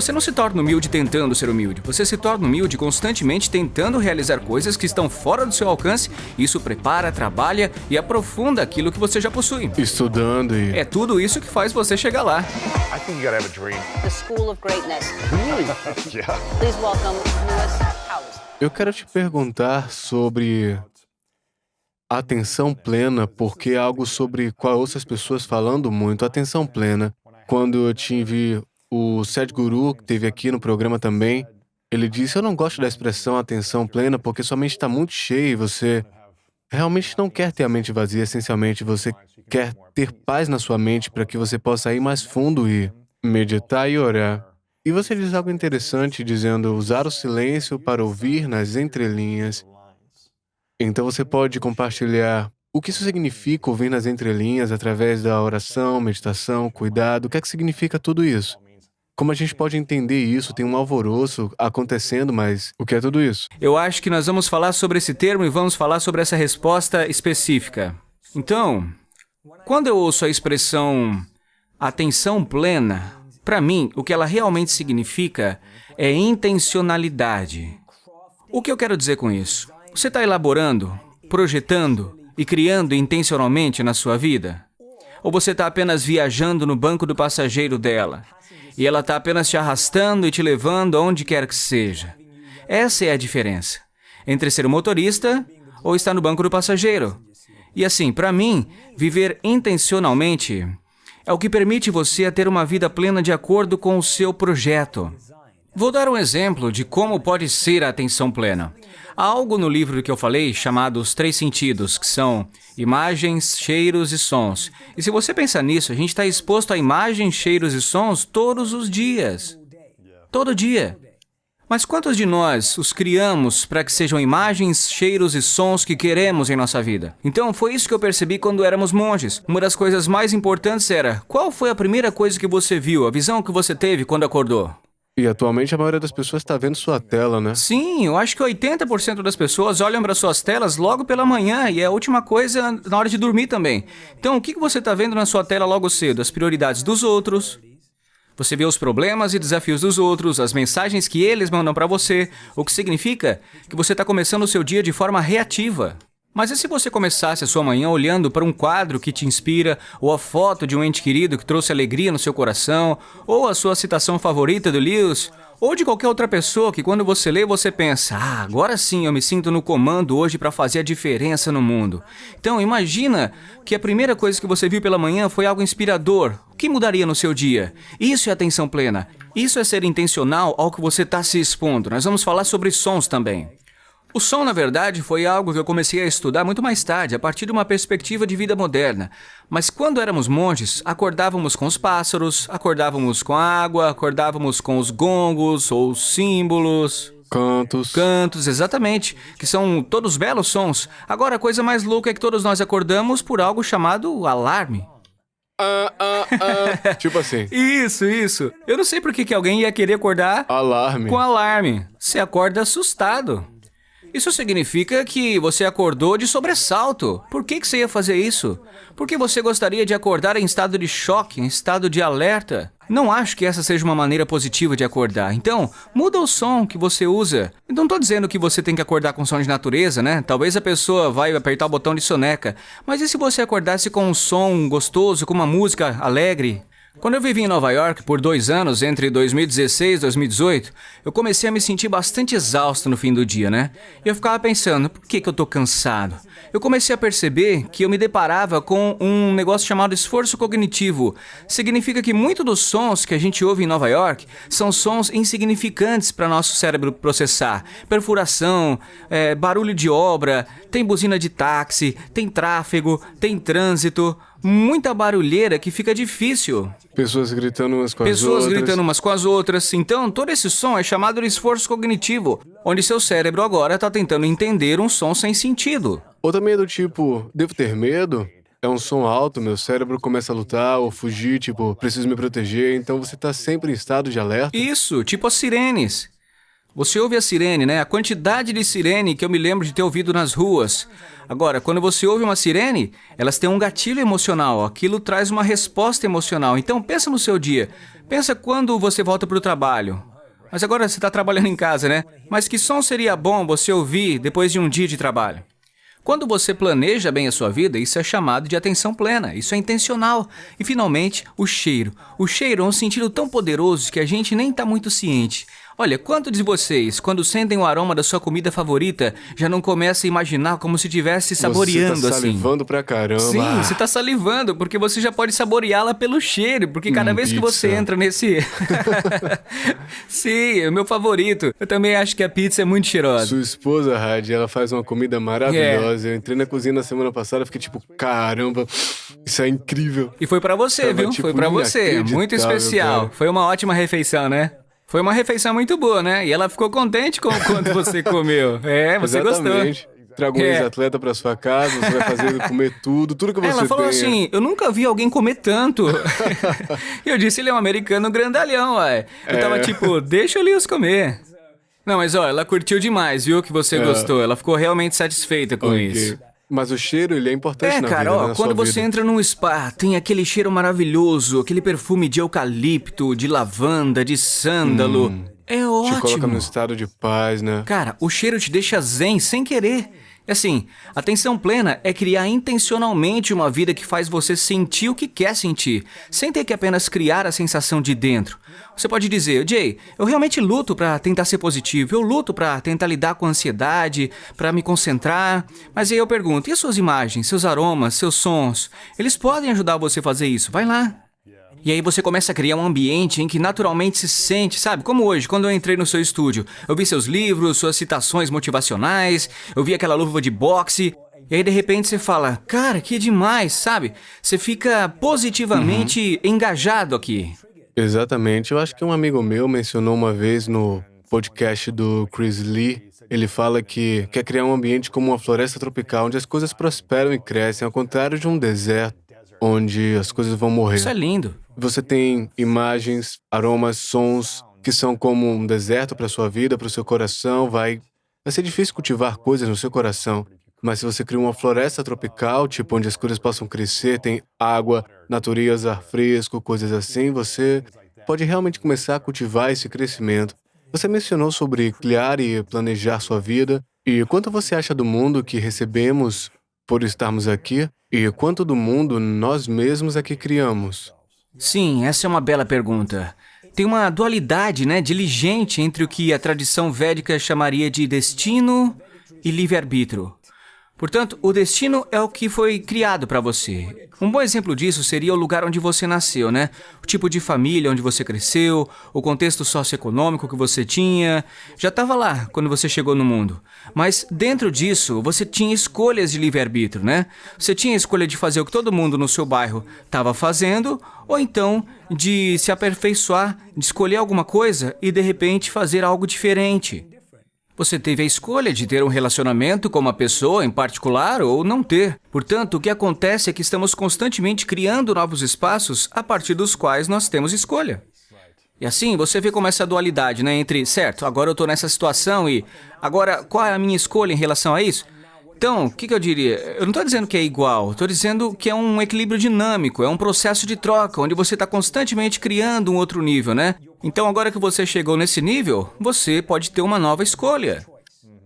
Você não se torna humilde tentando ser humilde. Você se torna humilde constantemente tentando realizar coisas que estão fora do seu alcance. Isso prepara, trabalha e aprofunda aquilo que você já possui. Estudando e... É tudo isso que faz você chegar lá. I think you gotta have a dream. The School of Greatness. Yeah. Please welcome Lewis Howes. Eu quero te perguntar sobre atenção plena, porque é algo sobre qual eu ouço as pessoas falando muito. Atenção plena. Quando eu tive o Sadhguru, que esteve aqui no programa também, ele disse, eu não gosto da expressão atenção plena, porque sua mente está muito cheia e você realmente não quer ter a mente vazia, essencialmente. Você quer ter paz na sua mente para que você possa ir mais fundo e meditar e orar. E você diz algo interessante, dizendo usar o silêncio para ouvir nas entrelinhas. Então você pode compartilhar o que isso significa, ouvir nas entrelinhas, através da oração, meditação, cuidado. O que é que significa tudo isso? Como a gente pode entender isso? Tem um alvoroço acontecendo, mas o que é tudo isso? Eu acho que nós vamos falar sobre esse termo e vamos falar sobre essa resposta específica. Então, quando eu ouço a expressão atenção plena, para mim, o que ela realmente significa é intencionalidade. O que eu quero dizer com isso? Você está elaborando, projetando e criando intencionalmente na sua vida? Ou você está apenas viajando no banco do passageiro dela? E ela está apenas te arrastando e te levando aonde quer que seja? Essa é a diferença entre ser um motorista ou estar no banco do passageiro. E assim, para mim, viver intencionalmente é o que permite você a ter uma vida plena de acordo com o seu projeto. Vou dar um exemplo de como pode ser a atenção plena. Há algo no livro que eu falei chamado Os Três Sentidos, que são imagens, cheiros e sons. E se você pensar nisso, a gente está exposto a imagens, cheiros e sons todos os dias. Todo dia. Mas quantos de nós os criamos para que sejam imagens, cheiros e sons que queremos em nossa vida? Então, foi isso que eu percebi quando éramos monges. Uma das coisas mais importantes era, qual foi a primeira coisa que você viu, a visão que você teve quando acordou? E atualmente a maioria das pessoas está vendo sua tela, né? Sim, eu acho que 80% das pessoas olham para suas telas logo pela manhã e é a última coisa na hora de dormir também. Então, o que você está vendo na sua tela logo cedo? As prioridades dos outros. Você vê os problemas e desafios dos outros, as mensagens que eles mandam para você, o que significa que você está começando o seu dia de forma reativa. Mas e se você começasse a sua manhã olhando para um quadro que te inspira, ou a foto de um ente querido que trouxe alegria no seu coração, ou a sua citação favorita do Lewis, ou de qualquer outra pessoa que quando você lê, você pensa, agora sim eu me sinto no comando hoje para fazer a diferença no mundo. Então, imagina que a primeira coisa que você viu pela manhã foi algo inspirador. O que mudaria no seu dia? Isso é atenção plena. Isso é ser intencional ao que você está se expondo. Nós vamos falar sobre sons também. O som, na verdade, foi algo que eu comecei a estudar muito mais tarde, a partir de uma perspectiva de vida moderna. Mas quando éramos monges, acordávamos com os pássaros, acordávamos com a água, acordávamos com os gongos ou símbolos. Cantos, exatamente, que são todos belos sons. Agora, a coisa mais louca é que todos nós acordamos por algo chamado alarme. Tipo assim. Isso. Eu não sei por que alguém ia querer acordar Alarme. com alarme. Você acorda assustado. Isso significa que você acordou de sobressalto. Por que você ia fazer isso? Porque você gostaria de acordar em estado de choque, em estado de alerta. Não acho que essa seja uma maneira positiva de acordar. Então, muda o som que você usa. Não estou dizendo que você tem que acordar com som de natureza, né? Talvez a pessoa vai apertar o botão de soneca. Mas e se você acordasse com um som gostoso, com uma música alegre? Quando eu vivi em Nova York por 2 anos, entre 2016 e 2018, eu comecei a me sentir bastante exausto no fim do dia, né? E eu ficava pensando, por que eu tô cansado? Eu comecei a perceber que eu me deparava com um negócio chamado esforço cognitivo. Significa que muitos dos sons que a gente ouve em Nova York são sons insignificantes para nosso cérebro processar. Perfuração, barulho de obra, tem buzina de táxi, tem tráfego, tem trânsito, muita barulheira que fica difícil. Pessoas gritando umas com as outras. Pessoas gritando umas com as outras. Então, todo esse som é chamado de esforço cognitivo, onde seu cérebro agora está tentando entender um som sem sentido. Ou também é do tipo, devo ter medo? É um som alto, meu cérebro começa a lutar ou fugir, tipo, preciso me proteger, então você está sempre em estado de alerta. Isso, tipo as sirenes. Você ouve a sirene, né? A quantidade de sirene que eu me lembro de ter ouvido nas ruas. Agora, quando você ouve uma sirene, elas têm um gatilho emocional. Aquilo traz uma resposta emocional. Então, pensa no seu dia. Pensa quando você volta para o trabalho. Mas agora você está trabalhando em casa, né? Mas que som seria bom você ouvir depois de um dia de trabalho? Quando você planeja bem a sua vida, isso é chamado de atenção plena, isso é intencional. E finalmente, o cheiro. O cheiro é um sentido tão poderoso que a gente nem está muito ciente. Olha, quantos de vocês, quando sentem o aroma da sua comida favorita, já não começa a imaginar como se estivesse saboreando Você tá assim? salivando pra caramba. Sim, você está salivando, porque você já pode saboreá-la pelo cheiro, porque cada vez que você pizza. entra nesse... Sim, é o meu favorito. Eu também acho que a pizza é muito cheirosa. Sua esposa, Heidi, ela faz uma comida maravilhosa. Eu entrei na cozinha na semana passada, fiquei tipo, caramba, isso é incrível. E foi pra você, Tava, viu? tipo, Foi pra você. Muito inacreditável, especial. cara. Foi uma ótima refeição, né? Foi uma refeição muito boa, né? E ela ficou contente com o quanto você comeu. É, você Exatamente. Traga um É. ex-atleta pra sua casa, você vai fazer ele comer tudo que você Ela falou tem. assim, eu nunca vi alguém comer tanto. E eu disse, ele é um americano grandalhão, ué. Eu tava tipo, deixa o Lewis comer. Não, mas ó, ela curtiu demais, viu, que você gostou. Ela ficou realmente satisfeita com Ok. isso. Mas o cheiro, ele é importante É, na cara, vida, ó, na quando sua você vida. entra num spa, tem aquele cheiro maravilhoso, aquele perfume de eucalipto, de lavanda, de sândalo. É Te coloca ótimo. num estado de paz, né? Cara, o cheiro te deixa zen sem querer. É assim, atenção plena é criar intencionalmente uma vida que faz você sentir o que quer sentir, sem ter que apenas criar a sensação de dentro. Você pode dizer, Jay, eu realmente luto pra tentar ser positivo, eu luto pra tentar lidar com a ansiedade, pra me concentrar. Mas aí eu pergunto, e as suas imagens, seus aromas, seus sons? Eles podem ajudar você a fazer isso, vai lá. E aí você começa a criar um ambiente em que naturalmente se sente, sabe? Como hoje, quando eu entrei no seu estúdio. Eu vi seus livros, suas citações motivacionais, eu vi aquela luva de boxe. E aí de repente você fala, cara, que demais, sabe? Você fica positivamente engajado aqui. Exatamente. Eu acho que um amigo meu mencionou uma vez no podcast do Chris Lee. Ele fala que quer criar um ambiente como uma floresta tropical, onde as coisas prosperam e crescem, ao contrário de um deserto, onde as coisas vão morrer. Isso é lindo. Você tem imagens, aromas, sons que são como um deserto para sua vida, para o seu coração. Vai ser difícil cultivar coisas no seu coração. Mas se você cria uma floresta tropical, tipo onde as coisas possam crescer, tem água, natureza, ar fresco, coisas assim, você pode realmente começar a cultivar esse crescimento. Você mencionou sobre criar e planejar sua vida. E quanto você acha do mundo que recebemos por estarmos aqui? E quanto do mundo nós mesmos é que criamos? Sim, essa é uma bela pergunta. Tem uma dualidade, né, diligente entre o que a tradição védica chamaria de destino e livre-arbítrio. Portanto, o destino é o que foi criado para você. Um bom exemplo disso seria o lugar onde você nasceu, né? O tipo de família onde você cresceu, o contexto socioeconômico que você tinha. Já estava lá quando você chegou no mundo. Mas dentro disso, você tinha escolhas de livre-arbítrio, né? Você tinha a escolha de fazer o que todo mundo no seu bairro estava fazendo, ou então de se aperfeiçoar, de escolher alguma coisa e de repente fazer algo diferente. Você teve a escolha de ter um relacionamento com uma pessoa em particular ou não ter. Portanto, o que acontece é que estamos constantemente criando novos espaços a partir dos quais nós temos escolha. E assim, você vê como essa dualidade, né, entre, certo, agora eu estou nessa situação e agora qual é a minha escolha em relação a isso? Então, o que eu diria? Eu não estou dizendo que é igual, estou dizendo que é um equilíbrio dinâmico, é um processo de troca, onde você está constantemente criando um outro nível, né? Então, agora que você chegou nesse nível, você pode ter uma nova escolha.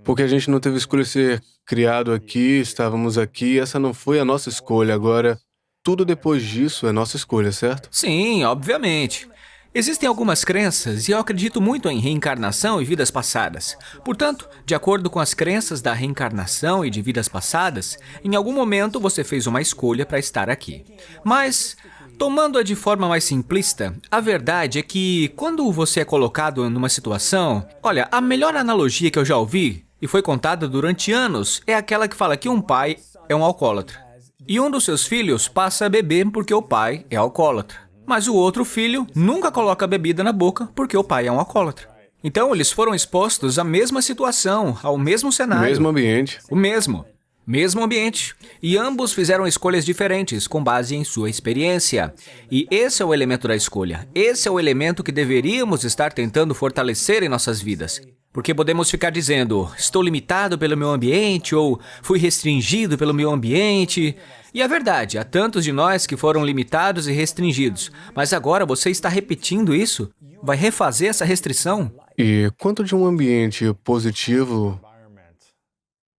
Porque a gente não teve escolha de ser criado aqui, estávamos aqui, essa não foi a nossa escolha. Agora, tudo depois disso é nossa escolha, certo? Sim, obviamente. Existem algumas crenças e eu acredito muito em reencarnação e vidas passadas. Portanto, de acordo com as crenças da reencarnação e de vidas passadas, em algum momento você fez uma escolha para estar aqui. Mas, tomando-a de forma mais simplista, a verdade é que quando você é colocado numa situação... Olha, a melhor analogia que eu já ouvi, e foi contada durante anos, é aquela que fala que um pai é um alcoólatra. E um dos seus filhos passa a beber porque o pai é alcoólatra. Mas o outro filho nunca coloca bebida na boca porque o pai é um alcoólatra. Então, eles foram expostos à mesma situação, ao mesmo cenário. Mesmo ambiente. O mesmo ambiente. E ambos fizeram escolhas diferentes com base em sua experiência. E esse é o elemento da escolha. Esse é o elemento que deveríamos estar tentando fortalecer em nossas vidas. Porque podemos ficar dizendo, estou limitado pelo meu ambiente ou fui restringido pelo meu ambiente. E é verdade, há tantos de nós que foram limitados e restringidos. Mas agora você está repetindo isso? Vai refazer essa restrição? E quanto de um ambiente positivo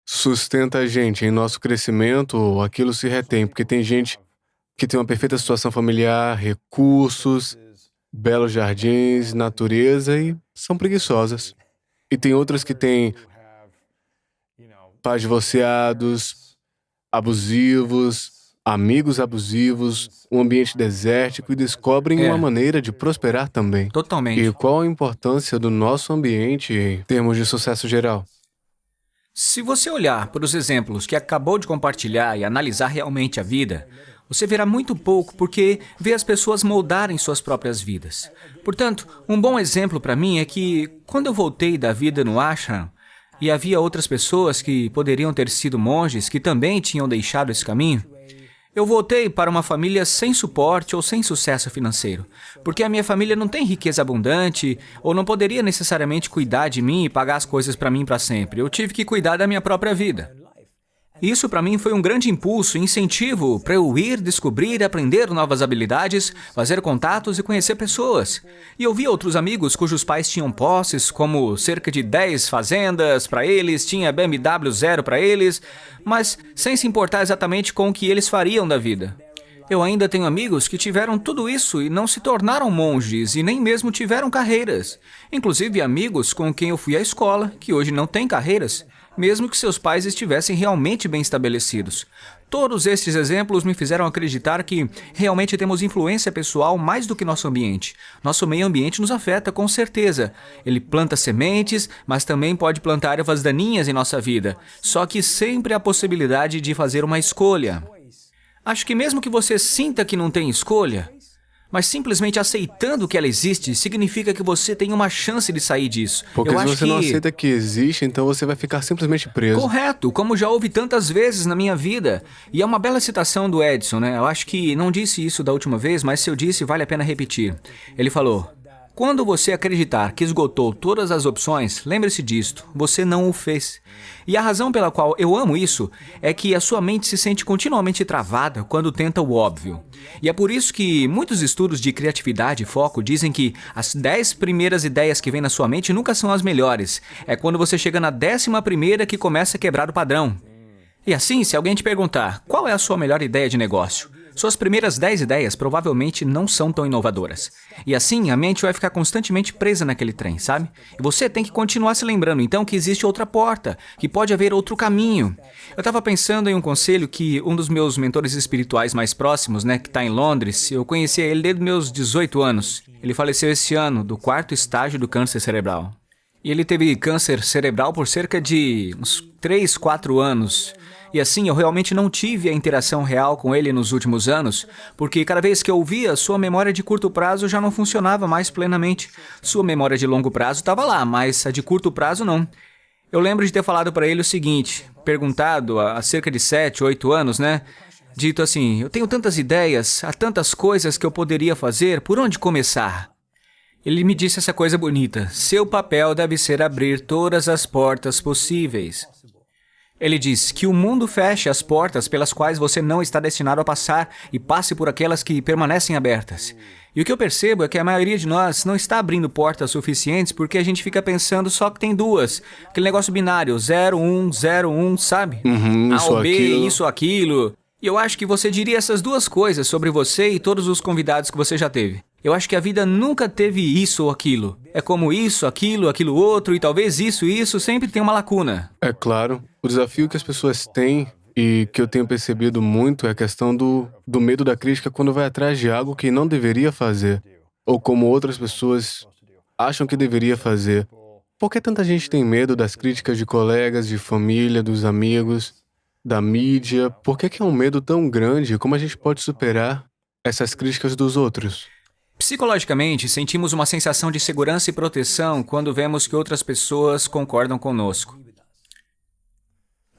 sustenta a gente em nosso crescimento, aquilo se retém, porque tem gente que tem uma perfeita situação familiar, recursos, belos jardins, natureza e são preguiçosas. E tem outras que têm pais divorciados, abusivos, amigos abusivos, um ambiente desértico e descobrem uma maneira de prosperar também. Totalmente. E qual a importância do nosso ambiente em termos de sucesso geral? Se você olhar para os exemplos que acabou de compartilhar e analisar realmente a vida, você verá muito pouco porque vê as pessoas moldarem suas próprias vidas. Portanto, um bom exemplo para mim é que, quando eu voltei da vida no ashram, e havia outras pessoas que poderiam ter sido monges que também tinham deixado esse caminho, eu voltei para uma família sem suporte ou sem sucesso financeiro, porque a minha família não tem riqueza abundante ou não poderia necessariamente cuidar de mim e pagar as coisas para mim para sempre. Eu tive que cuidar da minha própria vida. Isso para mim foi um grande impulso e incentivo para eu ir, descobrir, aprender novas habilidades, fazer contatos e conhecer pessoas. E eu vi outros amigos cujos pais tinham posses, como cerca de 10 fazendas para eles, tinha BMW 0 para eles, mas sem se importar exatamente com o que eles fariam da vida. Eu ainda tenho amigos que tiveram tudo isso e não se tornaram monges e nem mesmo tiveram carreiras. Inclusive amigos com quem eu fui à escola, que hoje não têm carreiras, mesmo que seus pais estivessem realmente bem estabelecidos. Todos estes exemplos me fizeram acreditar que realmente temos influência pessoal mais do que nosso ambiente. Nosso meio ambiente nos afeta, com certeza. Ele planta sementes, mas também pode plantar ervas daninhas em nossa vida. Só que sempre há a possibilidade de fazer uma escolha. Acho que mesmo que você sinta que não tem escolha, mas simplesmente aceitando que ela existe, significa que você tem uma chance de sair disso. Porque se você não aceita que existe, então você vai ficar simplesmente preso. Correto, como já houve tantas vezes na minha vida. E é uma bela citação do Edison, né? Eu acho que não disse isso da última vez, mas se eu disse, vale a pena repetir. Ele falou: quando você acreditar que esgotou todas as opções, lembre-se disto, você não o fez. E a razão pela qual eu amo isso é que a sua mente se sente continuamente travada quando tenta o óbvio. E é por isso que muitos estudos de criatividade e foco dizem que as 10 primeiras ideias que vêm na sua mente nunca são as melhores. É quando você chega na 11ª que começa a quebrar o padrão. E assim, se alguém te perguntar, qual é a sua melhor ideia de negócio? Suas primeiras 10 ideias provavelmente não são tão inovadoras. E assim, a mente vai ficar constantemente presa naquele trem, sabe? E você tem que continuar se lembrando, então, que existe outra porta, que pode haver outro caminho. Eu estava pensando em um conselho que um dos meus mentores espirituais mais próximos, que está em Londres, eu conhecia ele desde meus 18 anos. Ele faleceu esse ano, do 4º estágio do câncer cerebral. E ele teve câncer cerebral por cerca de uns 3, 4 anos. E assim, eu realmente não tive a interação real com ele nos últimos anos, porque cada vez que eu o via, sua memória de curto prazo já não funcionava mais plenamente. Sua memória de longo prazo estava lá, mas a de curto prazo não. Eu lembro de ter falado para ele o seguinte, perguntado há cerca de 7, 8 anos, dito assim, eu tenho tantas ideias, há tantas coisas que eu poderia fazer, por onde começar? Ele me disse essa coisa bonita, seu papel deve ser abrir todas as portas possíveis. Ele diz que o mundo feche as portas pelas quais você não está destinado a passar e passe por aquelas que permanecem abertas. E o que eu percebo é que a maioria de nós não está abrindo portas suficientes porque a gente fica pensando só que tem duas. Aquele negócio binário, 0, 1, 0, 1, sabe? A ou B, aquilo. isso, aquilo. E eu acho que você diria essas duas coisas sobre você e todos os convidados que você já teve. Eu acho que a vida nunca teve isso ou aquilo. É como isso, aquilo outro, e talvez isso sempre tem uma lacuna. É claro. O desafio que as pessoas têm e que eu tenho percebido muito é a questão do medo da crítica quando vai atrás de algo que não deveria fazer, ou como outras pessoas acham que deveria fazer. Por que tanta gente tem medo das críticas de colegas, de família, dos amigos, da mídia? Por que é um medo tão grande? Como a gente pode superar essas críticas dos outros? Psicologicamente, sentimos uma sensação de segurança e proteção quando vemos que outras pessoas concordam conosco.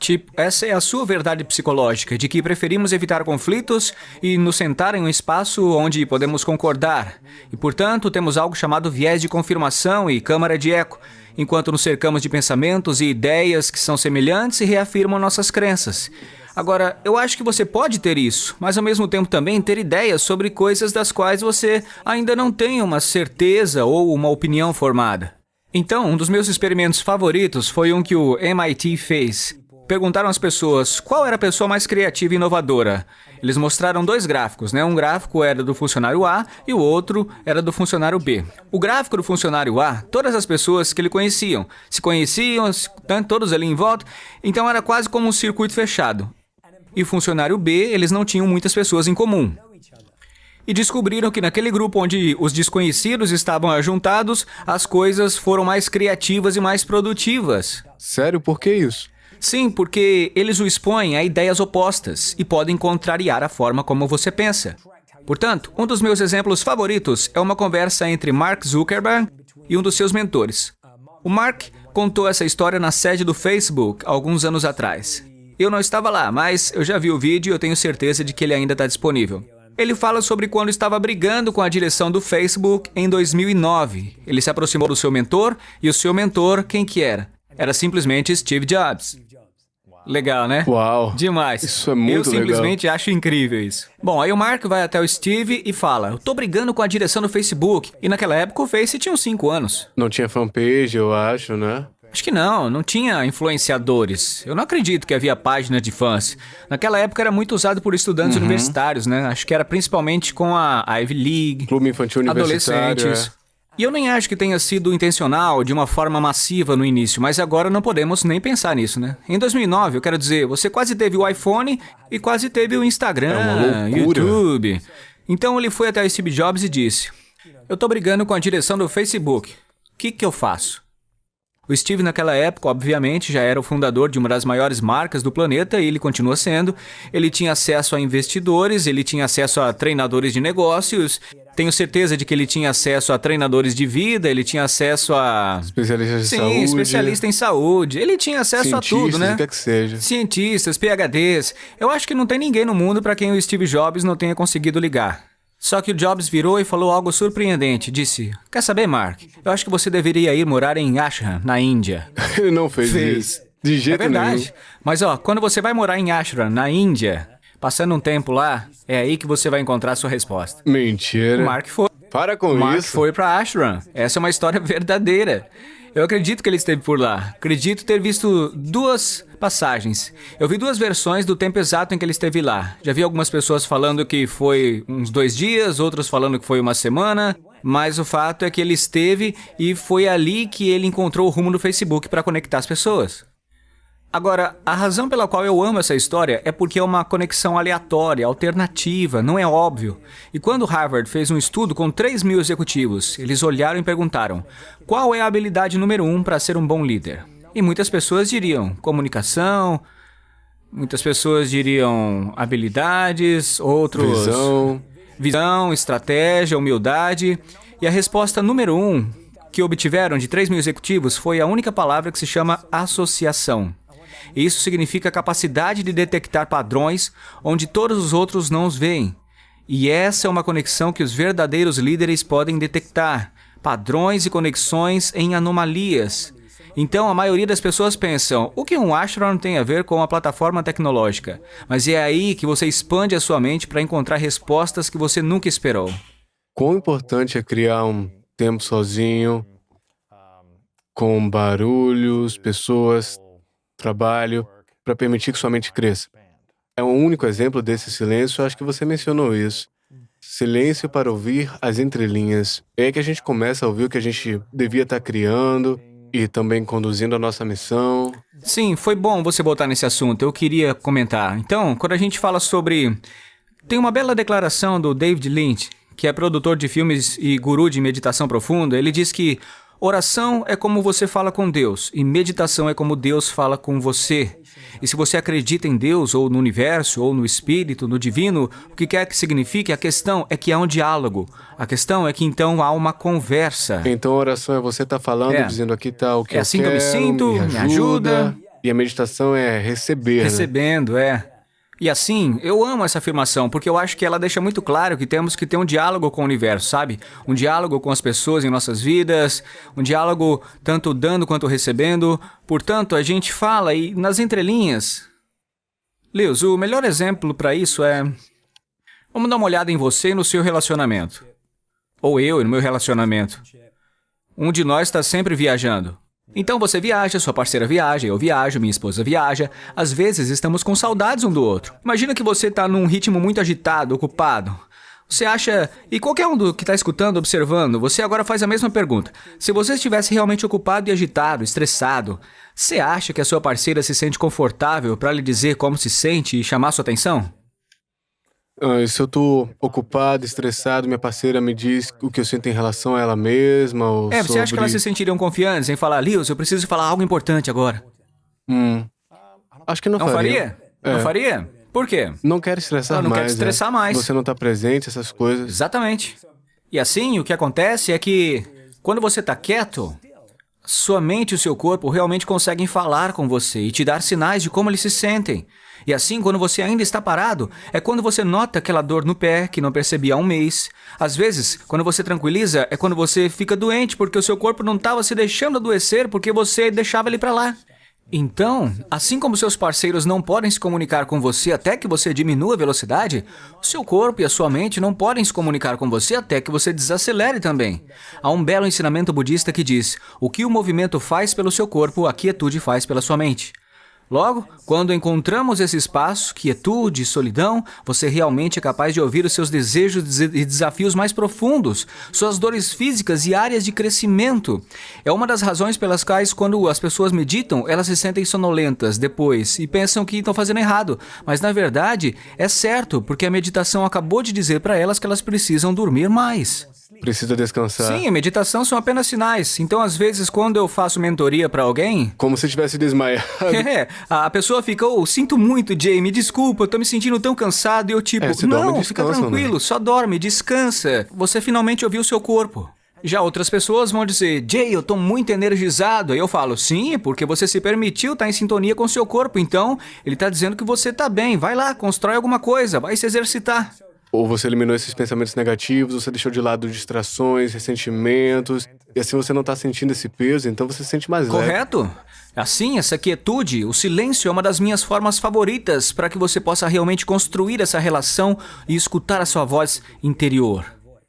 Tipo, essa é a sua verdade psicológica, de que preferimos evitar conflitos e nos sentar em um espaço onde podemos concordar. E, portanto, temos algo chamado viés de confirmação e câmara de eco, enquanto nos cercamos de pensamentos e ideias que são semelhantes e reafirmam nossas crenças. Agora, eu acho que você pode ter isso, mas ao mesmo tempo também ter ideias sobre coisas das quais você ainda não tem uma certeza ou uma opinião formada. Então, um dos meus experimentos favoritos foi um que o MIT fez. Perguntaram às pessoas qual era a pessoa mais criativa e inovadora. Eles mostraram 2 gráficos, né? Um gráfico era do funcionário A e o outro era do funcionário B. O gráfico do funcionário A, todas as pessoas que ele se conheciam, todos ali em volta, então era quase como um circuito fechado. E o funcionário B, eles não tinham muitas pessoas em comum. E descobriram que naquele grupo onde os desconhecidos estavam ajuntados, as coisas foram mais criativas e mais produtivas. Sério, por que isso? Sim, porque eles o expõem a ideias opostas e podem contrariar a forma como você pensa. Portanto, um dos meus exemplos favoritos é uma conversa entre Mark Zuckerberg e um dos seus mentores. O Mark contou essa história na sede do Facebook alguns anos atrás. Eu não estava lá, mas eu já vi o vídeo e eu tenho certeza de que ele ainda está disponível. Ele fala sobre quando estava brigando com a direção do Facebook em 2009. Ele se aproximou do seu mentor e o seu mentor, quem que era? Era simplesmente Steve Jobs. Legal, né? Uau! Demais. Isso é muito legal. Eu simplesmente acho incrível isso. Bom, aí o Mark vai até o Steve e fala: eu tô brigando com a direção do Facebook. E naquela época o Face tinha uns 5 anos. Não tinha fanpage, eu acho, né? Acho que não tinha influenciadores. Eu não acredito que havia páginas de fãs. Naquela época era muito usado por estudantes universitários, né? Acho que era principalmente com a Ivy League, Clube Infantil Universitário, adolescentes. E eu nem acho que tenha sido intencional de uma forma massiva no início, mas agora não podemos nem pensar nisso, né? Em 2009, eu quero dizer, você quase teve o iPhone e quase teve o Instagram, É uma loucura. YouTube. Então ele foi até o Steve Jobs e disse: eu tô brigando com a direção do Facebook. O que eu faço? O Steve, naquela época, obviamente, já era o fundador de uma das maiores marcas do planeta e ele continua sendo. Ele tinha acesso a investidores, ele tinha acesso a treinadores de negócios. Tenho certeza de que ele tinha acesso a treinadores de vida, ele tinha acesso a... Especialistas de Sim, saúde. especialista em saúde. Ele tinha acesso a tudo, né? O que é que seja. Cientistas, PhDs. Eu acho que não tem ninguém no mundo para quem o Steve Jobs não tenha conseguido ligar. Só que o Jobs virou e falou algo surpreendente. Disse: quer saber, Mark? Eu acho que você deveria ir morar em Ashram, na Índia. Ele não fez isso. De jeito É verdade. nenhum. Mas quando você vai morar em Ashram, na Índia, passando um tempo lá, é aí que você vai encontrar a sua resposta. Mentira. O Mark foi. Para com Mark isso. foi para Ashram. Essa é uma história verdadeira. Eu acredito que ele esteve por lá. Acredito ter visto 2 passagens. Eu vi 2 versões do tempo exato em que ele esteve lá. Já vi algumas pessoas falando que foi uns 2 dias, outros falando que foi uma semana. Mas o fato é que ele esteve e foi ali que ele encontrou o rumo do Facebook para conectar as pessoas. Agora, a razão pela qual eu amo essa história é porque é uma conexão aleatória, alternativa, não é óbvio. E quando Harvard fez um estudo com 3.000 executivos, eles olharam e perguntaram: qual é a habilidade número 1 para ser um bom líder? E muitas pessoas diriam comunicação, muitas pessoas diriam habilidades, outros... Visão, estratégia, humildade. E a resposta número 1 que obtiveram de 3.000 executivos foi a única palavra que se chama associação. Isso significa a capacidade de detectar padrões onde todos os outros não os veem. E essa é uma conexão que os verdadeiros líderes podem detectar. Padrões e conexões em anomalias. Então, a maioria das pessoas pensam: o que um Ashram tem a ver com a plataforma tecnológica? Mas é aí que você expande a sua mente para encontrar respostas que você nunca esperou. Quão importante é criar um tempo sozinho, com barulhos, pessoas, trabalho, para permitir que sua mente cresça. É um único exemplo desse silêncio, acho que você mencionou isso. Silêncio para ouvir as entrelinhas. É aí que a gente começa a ouvir o que a gente devia estar criando e também conduzindo a nossa missão. Sim, foi bom você botar nesse assunto, eu queria comentar. Então, quando a gente fala sobre... Tem uma bela declaração do David Lynch, que é produtor de filmes e guru de meditação profunda. Ele diz que oração é como você fala com Deus e meditação é como Deus fala com você. E se você acredita em Deus, ou no universo, ou no espírito, no divino, o que quer que signifique, a questão é que há um diálogo. A questão é que então há uma conversa. Então a oração é você estar falando, dizendo aqui está o que É eu assim quero, que eu me sinto, me ajuda. E a meditação é receber, né? Recebendo, é. E assim, eu amo essa afirmação, porque eu acho que ela deixa muito claro que temos que ter um diálogo com o universo, sabe? Um diálogo com as pessoas em nossas vidas, um diálogo tanto dando quanto recebendo. Portanto, a gente fala e nas entrelinhas... Lewis, o melhor exemplo para isso é... Vamos dar uma olhada em você e no seu relacionamento. Ou eu e no meu relacionamento. Um de nós está sempre viajando. Então você viaja, sua parceira viaja, eu viajo, minha esposa viaja. Às vezes estamos com saudades um do outro. Imagina que você está num ritmo muito agitado, ocupado. Você acha... E qualquer um que está escutando, observando, você agora faz a mesma pergunta. Se você estivesse realmente ocupado e agitado, estressado, você acha que a sua parceira se sente confortável para lhe dizer como se sente e chamar sua atenção? Se eu tô ocupado, estressado, minha parceira me diz o que eu sinto em relação a ela mesma, ou Você acha que elas se sentiriam confiantes em falar, Lewis, eu preciso falar algo importante agora? Acho que não Não faria. faria? Não faria? Por quê? Não quero estressar Ela não mais. quer te estressar mais. Você não tá presente, essas coisas. Exatamente. E assim, o que acontece é que, quando você está quieto, sua mente e o seu corpo realmente conseguem falar com você e te dar sinais de como eles se sentem. E assim, quando você ainda está parado, é quando você nota aquela dor no pé que não percebia há um mês. Às vezes, quando você tranquiliza, é quando você fica doente porque o seu corpo não estava se deixando adoecer porque você deixava ele para lá. Então, assim como seus parceiros não podem se comunicar com você até que você diminua a velocidade, o seu corpo e a sua mente não podem se comunicar com você até que você desacelere também. Há um belo ensinamento budista que diz: o que o movimento faz pelo seu corpo, a quietude faz pela sua mente. Logo, quando encontramos esse espaço, quietude e solidão, você realmente é capaz de ouvir os seus desejos e desafios mais profundos, suas dores físicas e áreas de crescimento. É uma das razões pelas quais, quando as pessoas meditam, elas se sentem sonolentas depois e pensam que estão fazendo errado. Mas, na verdade, é certo, porque a meditação acabou de dizer para elas que elas precisam dormir mais. Precisa descansar. Sim, a meditação são apenas sinais. Então, às vezes, quando eu faço mentoria para alguém... Como se tivesse desmaiado. A pessoa fica, sinto muito, Jay, me desculpa, eu tô me sentindo tão cansado. E eu tipo, você dorme e não, fica descansa, tranquilo, né? só dorme, descansa. Você finalmente ouviu o seu corpo. Já outras pessoas vão dizer, Jay, eu tô muito energizado. Aí eu falo, sim, porque você se permitiu estar em sintonia com o seu corpo. Então, ele tá dizendo que você tá bem. Vai lá, constrói alguma coisa, vai se exercitar. Ou você eliminou esses pensamentos negativos, você deixou de lado distrações, ressentimentos, e assim você não tá sentindo esse peso, então você se sente mais leve. Correto? Assim, essa quietude, o silêncio é uma das minhas formas favoritas para que você possa realmente construir essa relação e escutar a sua voz interior.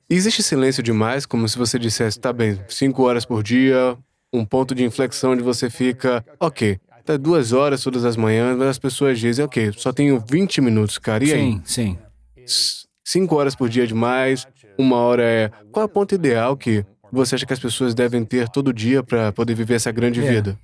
E existe silêncio demais, como se você dissesse, tá bem, 5 horas por dia, um ponto de inflexão onde você fica, ok, tá 2 horas todas as manhãs, mas as pessoas dizem, ok, só tenho 20 minutos, cara, e aí? Sim. 5 horas por dia é demais, 1 hora é... Qual é o ponto ideal que você acha que as pessoas devem ter todo dia para poder viver essa grande vida?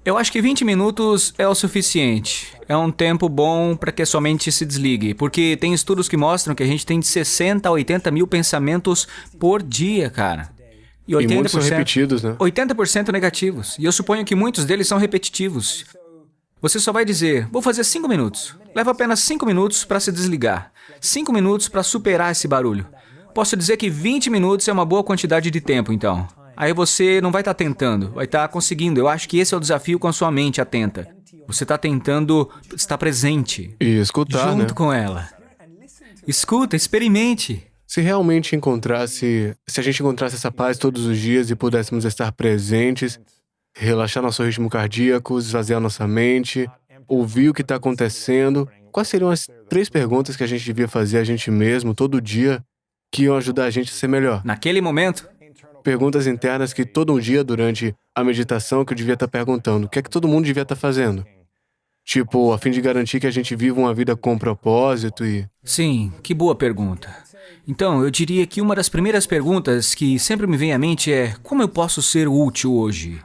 Eu acho que 20 minutos é o suficiente. É um tempo bom para que a sua mente se desligue, porque tem estudos que mostram que a gente tem de 60 a 80 mil pensamentos por dia, cara. E 80%, muitos são repetidos, né? 80% negativos. E eu suponho que muitos deles são repetitivos. Você só vai dizer, vou fazer 5 minutos. Leva apenas 5 minutos para se desligar. 5 minutos para superar esse barulho. Posso dizer que 20 minutos é uma boa quantidade de tempo, então. Aí você não vai estar tentando, vai estar conseguindo. Eu acho que esse é o desafio com a sua mente atenta. Você está tentando estar presente. E escutar, junto né? com ela. Escuta, experimente. Se realmente se a gente encontrasse essa paz todos os dias e pudéssemos estar presentes, relaxar nosso ritmo cardíaco, esvaziar nossa mente, ouvir o que está acontecendo, quais seriam as 3 perguntas que a gente devia fazer a gente mesmo todo dia que iam ajudar a gente a ser melhor? Naquele momento, Perguntas internas que todo dia durante a meditação que eu devia estar perguntando. O que é que todo mundo devia estar fazendo? Tipo, a fim de garantir que a gente viva uma vida com propósito e... sim, que boa pergunta. Então, eu diria que uma das primeiras perguntas que sempre me vem à mente é: como eu posso ser útil hoje?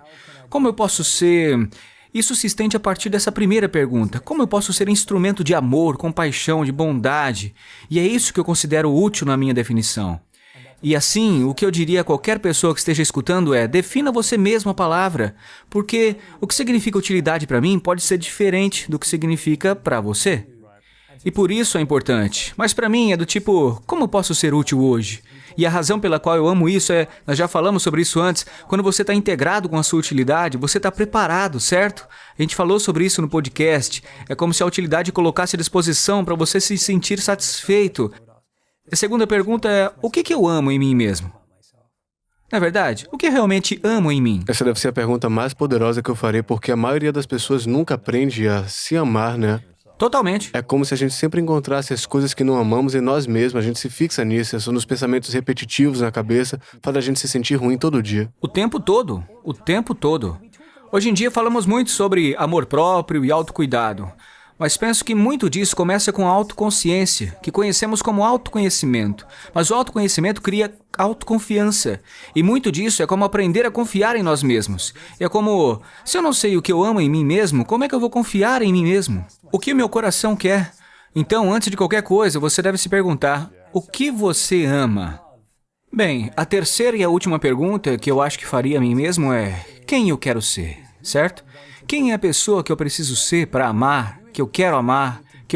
Como eu posso ser... Isso se estende a partir dessa primeira pergunta. Como eu posso ser instrumento de amor, compaixão, de bondade? E é isso que eu considero útil na minha definição. E assim, o que eu diria a qualquer pessoa que esteja escutando é: defina você mesmo a palavra, porque o que significa utilidade para mim pode ser diferente do que significa para você. E por isso é importante. Mas para mim é do tipo, como eu posso ser útil hoje? E a razão pela qual eu amo isso nós já falamos sobre isso antes, quando você está integrado com a sua utilidade, você está preparado, certo? A gente falou sobre isso no podcast. É como se a utilidade colocasse à disposição para você se sentir satisfeito. A segunda pergunta é, o que eu amo em mim mesmo? Na verdade, o que eu realmente amo em mim? Essa deve ser a pergunta mais poderosa que eu farei, porque a maioria das pessoas nunca aprende a se amar, né? Totalmente. É como se a gente sempre encontrasse as coisas que não amamos em nós mesmos, a gente se fixa nisso, são nos pensamentos repetitivos na cabeça, faz a gente se sentir ruim todo dia. O tempo todo. O tempo todo. Hoje em dia falamos muito sobre amor próprio e autocuidado. Mas penso que muito disso começa com a autoconsciência, que conhecemos como autoconhecimento. Mas o autoconhecimento cria autoconfiança. E muito disso é como aprender a confiar em nós mesmos. É como, se eu não sei o que eu amo em mim mesmo, como é que eu vou confiar em mim mesmo? O que o meu coração quer? Então, antes de qualquer coisa, você deve se perguntar, o que você ama? Bem, a terceira e a última pergunta que eu acho que faria a mim mesmo é, quem eu quero ser, certo? Quem é a pessoa que eu preciso ser para amar, que eu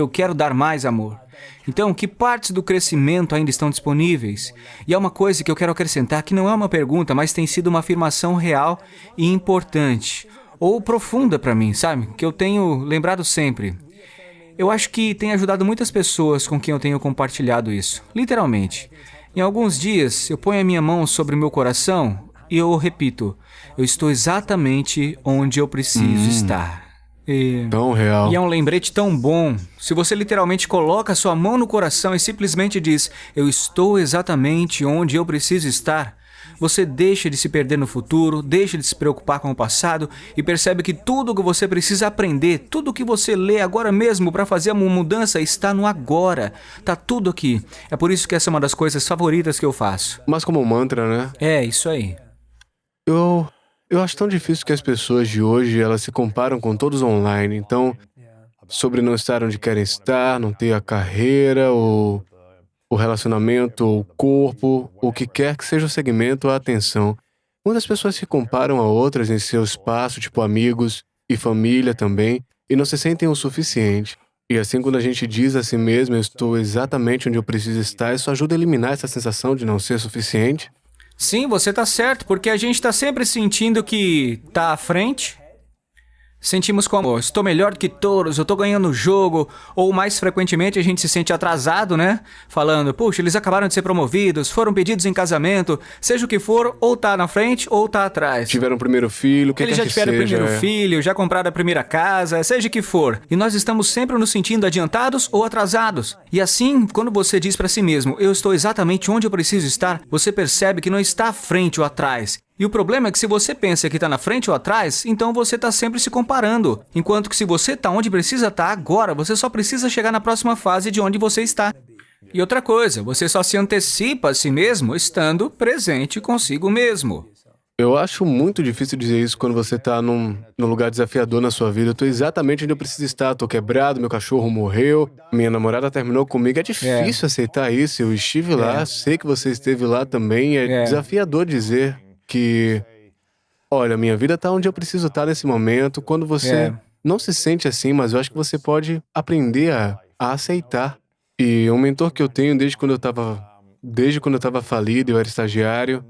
quero dar mais amor? Então, que partes do crescimento ainda estão disponíveis? E há uma coisa que eu quero acrescentar que não é uma pergunta, mas tem sido uma afirmação real e importante, ou profunda para mim, sabe? Que eu tenho lembrado sempre. Eu acho que tem ajudado muitas pessoas com quem eu tenho compartilhado isso, literalmente. Em alguns dias, eu ponho a minha mão sobre o meu coração e eu repito, eu estou exatamente onde eu preciso estar. Tão real. E é um lembrete tão bom. Se você literalmente coloca a sua mão no coração e simplesmente diz, eu estou exatamente onde eu preciso estar, você deixa de se perder no futuro, deixa de se preocupar com o passado e percebe que tudo o que você precisa aprender, tudo o que você lê agora mesmo para fazer uma mudança está no agora. Está tudo aqui. É por isso que essa é uma das coisas favoritas que eu faço. Mas como um mantra, né? É, isso aí. Eu acho tão difícil que as pessoas de hoje, elas se comparam com todos online. Então, sobre não estar onde querem estar, não ter a carreira, ou o relacionamento, ou o corpo, o que quer que seja o segmento, a atenção. Muitas pessoas se comparam a outras em seu espaço, tipo amigos e família também, e não se sentem o suficiente. E assim, quando a gente diz a si mesmo, eu estou exatamente onde eu preciso estar, isso ajuda a eliminar essa sensação de não ser suficiente. Sim, você está certo, porque a gente está sempre sentindo que está à frente. Sentimos como, estou melhor do que todos, eu estou ganhando o jogo, ou mais frequentemente a gente se sente atrasado, né? Falando, puxa, eles acabaram de ser promovidos, foram pedidos em casamento, seja o que for, ou tá na frente ou tá atrás. Tiveram o primeiro filho, o que Eles quer já que tiveram o seja, primeiro filho, já compraram a primeira casa, seja o que for. E nós estamos sempre nos sentindo adiantados ou atrasados. E assim, quando você diz para si mesmo, eu estou exatamente onde eu preciso estar, você percebe que não está à frente ou atrás. E o problema é que se você pensa que está na frente ou atrás, então você está sempre se comparando. Enquanto que se você está onde precisa estar agora, você só precisa chegar na próxima fase de onde você está. E outra coisa, você só se antecipa a si mesmo estando presente consigo mesmo. Eu acho muito difícil dizer isso quando você tá num lugar desafiador na sua vida. Eu tô exatamente onde eu preciso estar. Tô quebrado, meu cachorro morreu, minha namorada terminou comigo. É difícil aceitar isso. Eu estive lá, sei que você esteve lá também. É desafiador dizer que, olha, minha vida tá onde eu preciso estar nesse momento. Quando você não se sente assim, mas eu acho que você pode aprender a aceitar. E um mentor que eu tenho desde quando eu tava falido, eu era estagiário,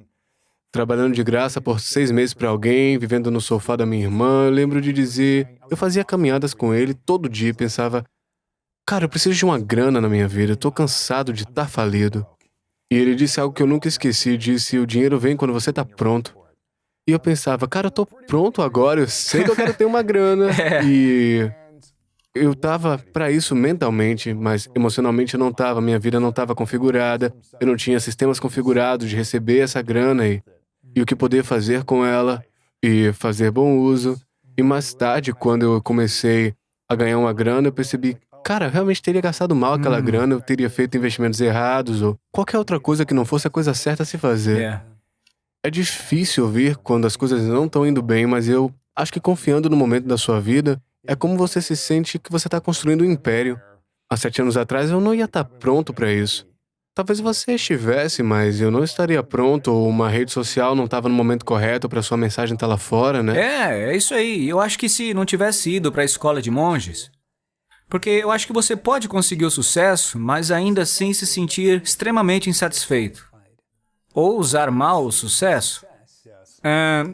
trabalhando de graça por 6 meses para alguém, vivendo no sofá da minha irmã. Eu lembro de dizer, eu fazia caminhadas com ele todo dia e pensava, cara, eu preciso de uma grana na minha vida, eu tô cansado de estar falido. E ele disse algo que eu nunca esqueci, disse, o dinheiro vem quando você tá pronto. E eu pensava, cara, eu tô pronto agora, eu sei que eu quero ter uma grana. E eu tava pra isso mentalmente, mas emocionalmente eu não tava, minha vida não tava configurada, eu não tinha sistemas configurados de receber essa grana e o que poder fazer com ela e fazer bom uso. E mais tarde, quando eu comecei a ganhar uma grana, eu percebi, cara, eu realmente teria gastado mal aquela grana, eu teria feito investimentos errados ou qualquer outra coisa que não fosse a coisa certa a se fazer. É difícil ouvir quando as coisas não estão indo bem, mas eu acho que confiando no momento da sua vida, é como você se sente que você está construindo um império. Há 7 anos atrás eu não ia estar pronto para isso. Talvez você estivesse, mas eu não estaria pronto, ou uma rede social não estava no momento correto para sua mensagem estar lá fora, né? É isso aí. Eu acho que se não tivesse ido para a escola de monges, porque eu acho que você pode conseguir o sucesso, mas ainda assim se sentir extremamente insatisfeito. Ou usar mal o sucesso?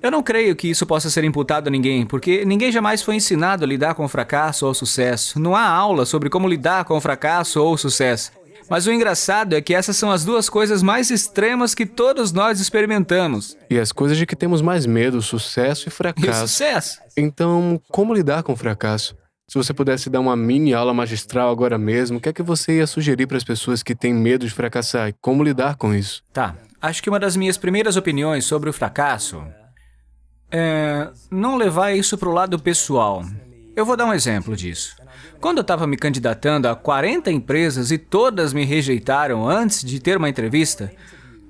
Eu não creio que isso possa ser imputado a ninguém, porque ninguém jamais foi ensinado a lidar com o fracasso ou o sucesso. Não há aula sobre como lidar com o fracasso ou o sucesso. Mas o engraçado é que essas são as duas coisas mais extremas que todos nós experimentamos. E as coisas de que temos mais medo, sucesso e E o fracasso. sucesso? Então, como lidar com o fracasso? Se você pudesse dar uma mini aula magistral agora mesmo, o que é que você ia sugerir para as pessoas que têm medo de fracassar e como lidar com isso? Tá. Acho que uma das minhas primeiras opiniões sobre o fracasso é não levar isso para o lado pessoal. Eu vou dar um exemplo disso. Quando eu estava me candidatando a 40 empresas e todas me rejeitaram antes de ter uma entrevista,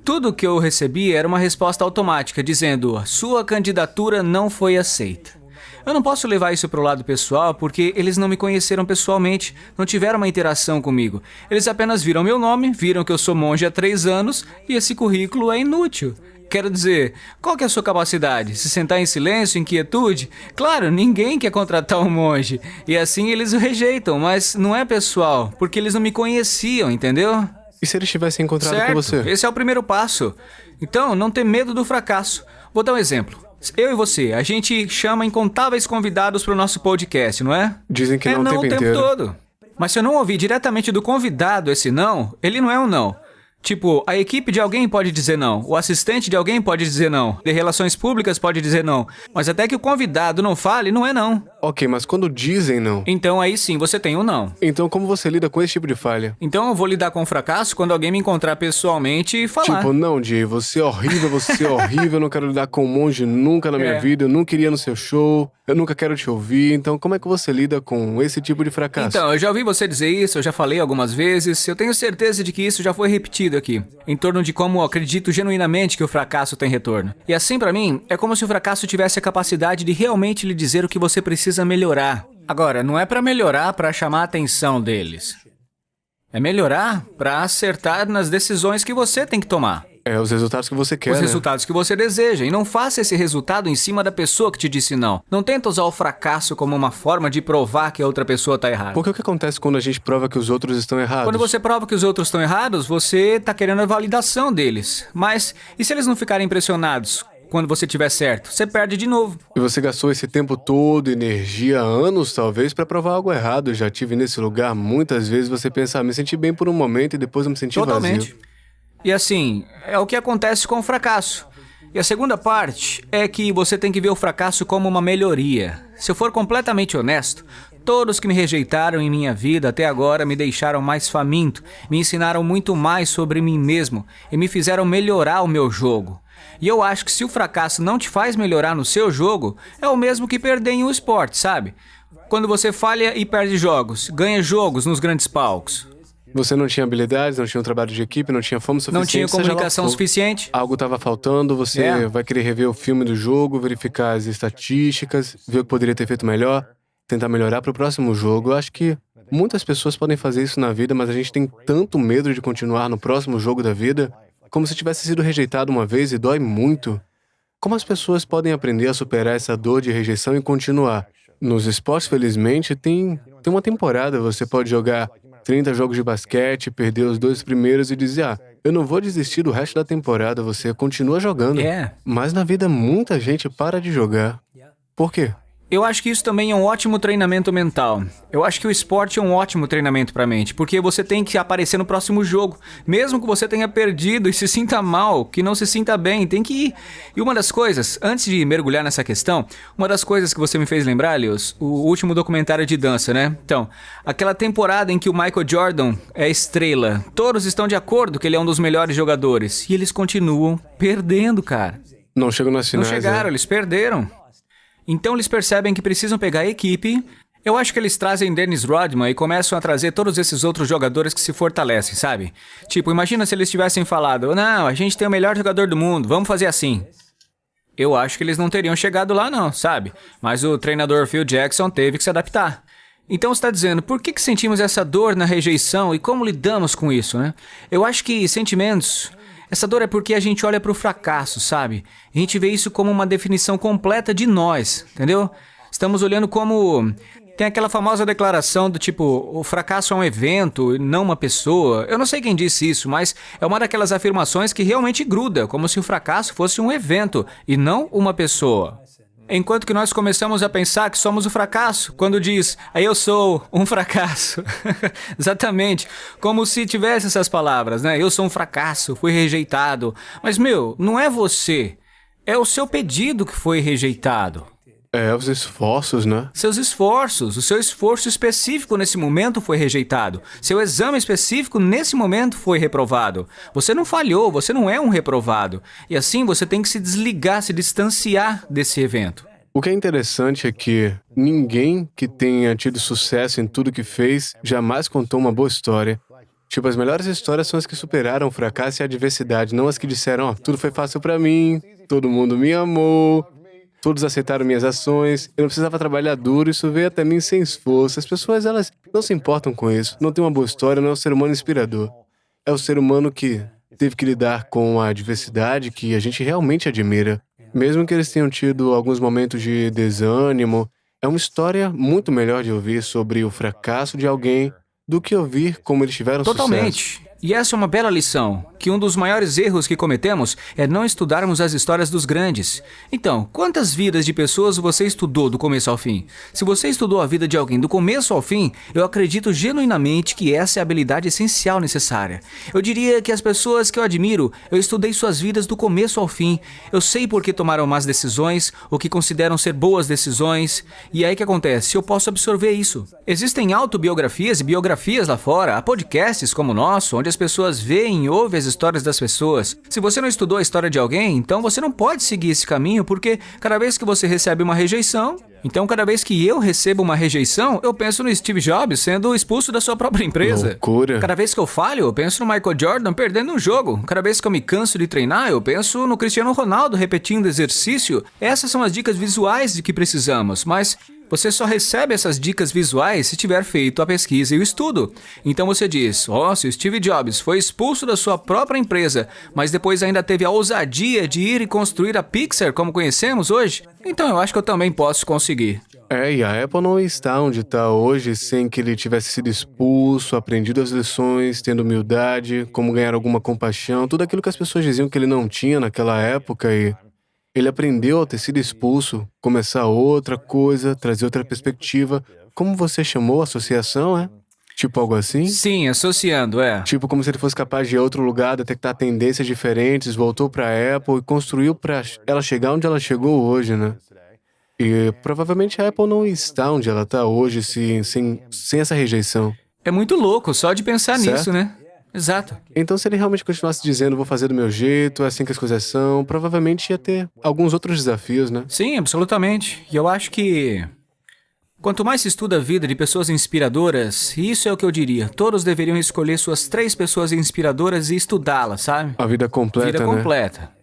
tudo que eu recebi era uma resposta automática dizendo: sua candidatura não foi aceita. Eu não posso levar isso para o lado pessoal porque eles não me conheceram pessoalmente, não tiveram uma interação comigo. Eles apenas viram meu nome, viram que eu sou monge há 3 anos e esse currículo é inútil. Quero dizer, qual que é a sua capacidade? Se sentar em silêncio, em quietude? Claro, ninguém quer contratar um monge. E assim eles o rejeitam, mas não é pessoal, porque eles não me conheciam, entendeu? E se eles tivessem encontrado com Certo, você? esse é o primeiro passo. Então, não ter medo do fracasso. Vou dar um exemplo. Eu e você, a gente chama incontáveis convidados para o nosso podcast, não é? Dizem que não o tempo o tempo inteiro. todo. Mas se eu não ouvir diretamente do convidado esse não, ele não é um não. Tipo, a equipe de alguém pode dizer não, o assistente de alguém pode dizer não, de relações públicas pode dizer não, mas até que o convidado não fale, não é não. Ok, mas quando dizem não, Então aí sim você tem um não. então como você lida com esse tipo de falha? Então eu vou lidar com o fracasso quando alguém me encontrar pessoalmente e falar. Tipo, não, Jay, você é horrível, eu não quero lidar com um monge nunca na minha vida, eu nunca iria no seu show, eu nunca quero te ouvir, então como é que você lida com esse tipo de fracasso? Então, eu já ouvi você dizer isso, eu já falei algumas vezes, eu tenho certeza de que isso já foi repetido aqui, em torno de como eu acredito genuinamente que o fracasso tem retorno. E assim, pra mim, é como se o fracasso tivesse a capacidade de realmente lhe dizer o que você precisa melhorar. Agora, não é pra melhorar pra chamar a atenção deles. É melhorar pra acertar nas decisões que você tem que tomar. É, os resultados que você quer, Os né? resultados que você deseja. E não faça esse resultado em cima da pessoa que te disse não. Não tenta usar o fracasso como uma forma de provar que a outra pessoa tá errada. Porque o que acontece quando a gente prova que os outros estão errados? Quando você prova que os outros estão errados, você tá querendo a validação deles. Mas, e se eles não ficarem impressionados quando você tiver certo? Você perde de novo. E você gastou esse tempo todo, energia, anos talvez, pra provar algo errado. Eu já tive nesse lugar muitas vezes, você pensa, me senti bem por um momento e depois eu me senti Totalmente. vazio. E assim, é o que acontece com o fracasso. E a segunda parte é que você tem que ver o fracasso como uma melhoria. Se eu for completamente honesto, todos que me rejeitaram em minha vida até agora me deixaram mais faminto, me ensinaram muito mais sobre mim mesmo e me fizeram melhorar o meu jogo. E eu acho que se o fracasso não te faz melhorar no seu jogo, é o mesmo que perder em um esporte, sabe? Quando você falha e perde jogos, ganha jogos nos grandes palcos. Você não tinha habilidades, não tinha um trabalho de equipe, não tinha fome suficiente. Não tinha seja lá o que comunicação for. suficiente. Algo estava faltando, você vai querer rever o filme do jogo, verificar as estatísticas, ver o que poderia ter feito melhor, tentar melhorar para o próximo jogo. Eu acho que muitas pessoas podem fazer isso na vida, mas a gente tem tanto medo de continuar no próximo jogo da vida, como se tivesse sido rejeitado uma vez e dói muito. Como as pessoas podem aprender a superar essa dor de rejeição e continuar? Nos esportes, felizmente, tem uma temporada, você pode jogar 30 jogos de basquete, perder os 2 primeiros e dizer, eu não vou desistir do resto da temporada, você continua jogando. É. Mas na vida muita gente para de jogar. Por quê? Eu acho que isso também é um ótimo treinamento mental. Eu acho que o esporte é um ótimo treinamento para a mente, porque você tem que aparecer no próximo jogo. Mesmo que você tenha perdido e se sinta mal, que não se sinta bem, tem que ir. E uma das coisas, antes de mergulhar nessa questão, uma das coisas que você me fez lembrar, Leos, o último documentário de dança, né? Então, aquela temporada em que o Michael Jordan é estrela, todos estão de acordo que ele é um dos melhores jogadores, e eles continuam perdendo, cara. Não chegam nas Não finais. chegaram, eles perderam. Então eles percebem que precisam pegar a equipe. Eu acho que eles trazem Dennis Rodman e começam a trazer todos esses outros jogadores que se fortalecem, sabe? Tipo, imagina se eles tivessem falado, não, a gente tem o melhor jogador do mundo, vamos fazer assim. Eu acho que eles não teriam chegado lá não, sabe? Mas o treinador Phil Jackson teve que se adaptar. Então você está dizendo, por que sentimos essa dor na rejeição e como lidamos com isso, né? Eu acho que sentimentos... Essa dor é porque a gente olha para o fracasso, sabe? A gente vê isso como uma definição completa de nós, entendeu? Estamos olhando como Tem aquela famosa declaração do tipo, o fracasso é um evento, não uma pessoa. Eu não sei quem disse isso, mas é uma daquelas afirmações que realmente gruda, como se o fracasso fosse um evento e não uma pessoa. Enquanto que nós começamos a pensar que somos o fracasso, quando diz, eu sou um fracasso. Exatamente, como se tivesse essas palavras, né? Eu sou um fracasso, fui rejeitado. Mas, não é você, é o seu pedido que foi rejeitado. Os esforços, né? Seus esforços, o seu esforço específico nesse momento foi rejeitado. Seu exame específico nesse momento foi reprovado. Você não falhou, você não é um reprovado. E assim você tem que se desligar, se distanciar desse evento. O que é interessante é que ninguém que tenha tido sucesso em tudo que fez jamais contou uma boa história. Tipo, as melhores histórias são as que superaram o fracasso e a adversidade, não as que disseram, tudo foi fácil pra mim, todo mundo me amou, todos aceitaram minhas ações, eu não precisava trabalhar duro, isso veio até mim sem esforço. As pessoas, elas não se importam com isso, não tem uma boa história, não é um ser humano inspirador. É o ser humano que teve que lidar com a adversidade que a gente realmente admira. Mesmo que eles tenham tido alguns momentos de desânimo, é uma história muito melhor de ouvir sobre o fracasso de alguém do que ouvir como eles tiveram sucesso. Totalmente. E essa é uma bela lição, que um dos maiores erros que cometemos é não estudarmos as histórias dos grandes. Então, quantas vidas de pessoas você estudou do começo ao fim? Se você estudou a vida de alguém do começo ao fim, eu acredito genuinamente que essa é a habilidade essencial necessária. Eu diria que as pessoas que eu admiro, eu estudei suas vidas do começo ao fim. Eu sei por que tomaram más decisões, o que consideram ser boas decisões. E aí o que acontece? Eu posso absorver isso. Existem autobiografias e biografias lá fora, há podcasts como o nosso, onde as pessoas veem e ouvem as histórias das pessoas. Se você não estudou a história de alguém, então você não pode seguir esse caminho, porque cada vez que você recebe uma rejeição, então cada vez que eu recebo uma rejeição, eu penso no Steve Jobs sendo expulso da sua própria empresa. Loucura. Cada vez que eu falho, eu penso no Michael Jordan perdendo um jogo. Cada vez que eu me canso de treinar, eu penso no Cristiano Ronaldo repetindo exercício. Essas são as dicas visuais de que precisamos, mas você só recebe essas dicas visuais se tiver feito a pesquisa e o estudo. Então você diz, se o Steve Jobs foi expulso da sua própria empresa, mas depois ainda teve a ousadia de ir e construir a Pixar como conhecemos hoje, então eu acho que eu também posso conseguir. E a Apple não está onde está hoje sem que ele tivesse sido expulso, aprendido as lições, tendo humildade, como ganhar alguma compaixão, tudo aquilo que as pessoas diziam que ele não tinha naquela época e ele aprendeu ao ter sido expulso, começar outra coisa, trazer outra perspectiva. Como você chamou a associação, é? Tipo algo assim? Sim, associando, é. Tipo como se ele fosse capaz de ir a outro lugar, detectar tendências diferentes, voltou para a Apple e construiu para ela chegar onde ela chegou hoje, né? E provavelmente a Apple não está onde ela está hoje sem essa rejeição. É muito louco só de pensar Certo? nisso, né? Exato. Então, se ele realmente continuasse dizendo, vou fazer do meu jeito, é assim que as coisas são, provavelmente ia ter alguns outros desafios, né? Sim, absolutamente. E eu acho que quanto mais se estuda a vida de pessoas inspiradoras, e isso é o que eu diria, todos deveriam escolher suas 3 pessoas inspiradoras e estudá-las, sabe? A vida completa, Vida né? completa.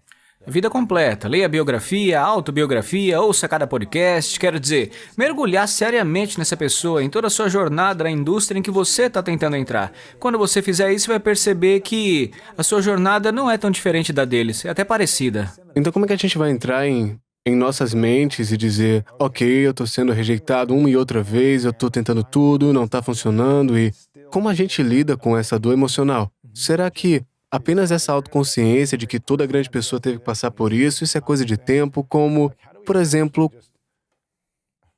Vida completa. Leia biografia, autobiografia, ouça cada podcast. Quero dizer, mergulhar seriamente nessa pessoa, em toda a sua jornada na indústria em que você está tentando entrar. Quando você fizer isso, você vai perceber que a sua jornada não é tão diferente da deles, é até parecida. Então, como é que a gente vai entrar em nossas mentes e dizer, ok, eu tô sendo rejeitado uma e outra vez, eu tô tentando tudo, não tá funcionando, e como a gente lida com essa dor emocional? Será que apenas essa autoconsciência de que toda grande pessoa teve que passar por isso é coisa de tempo, como, por exemplo,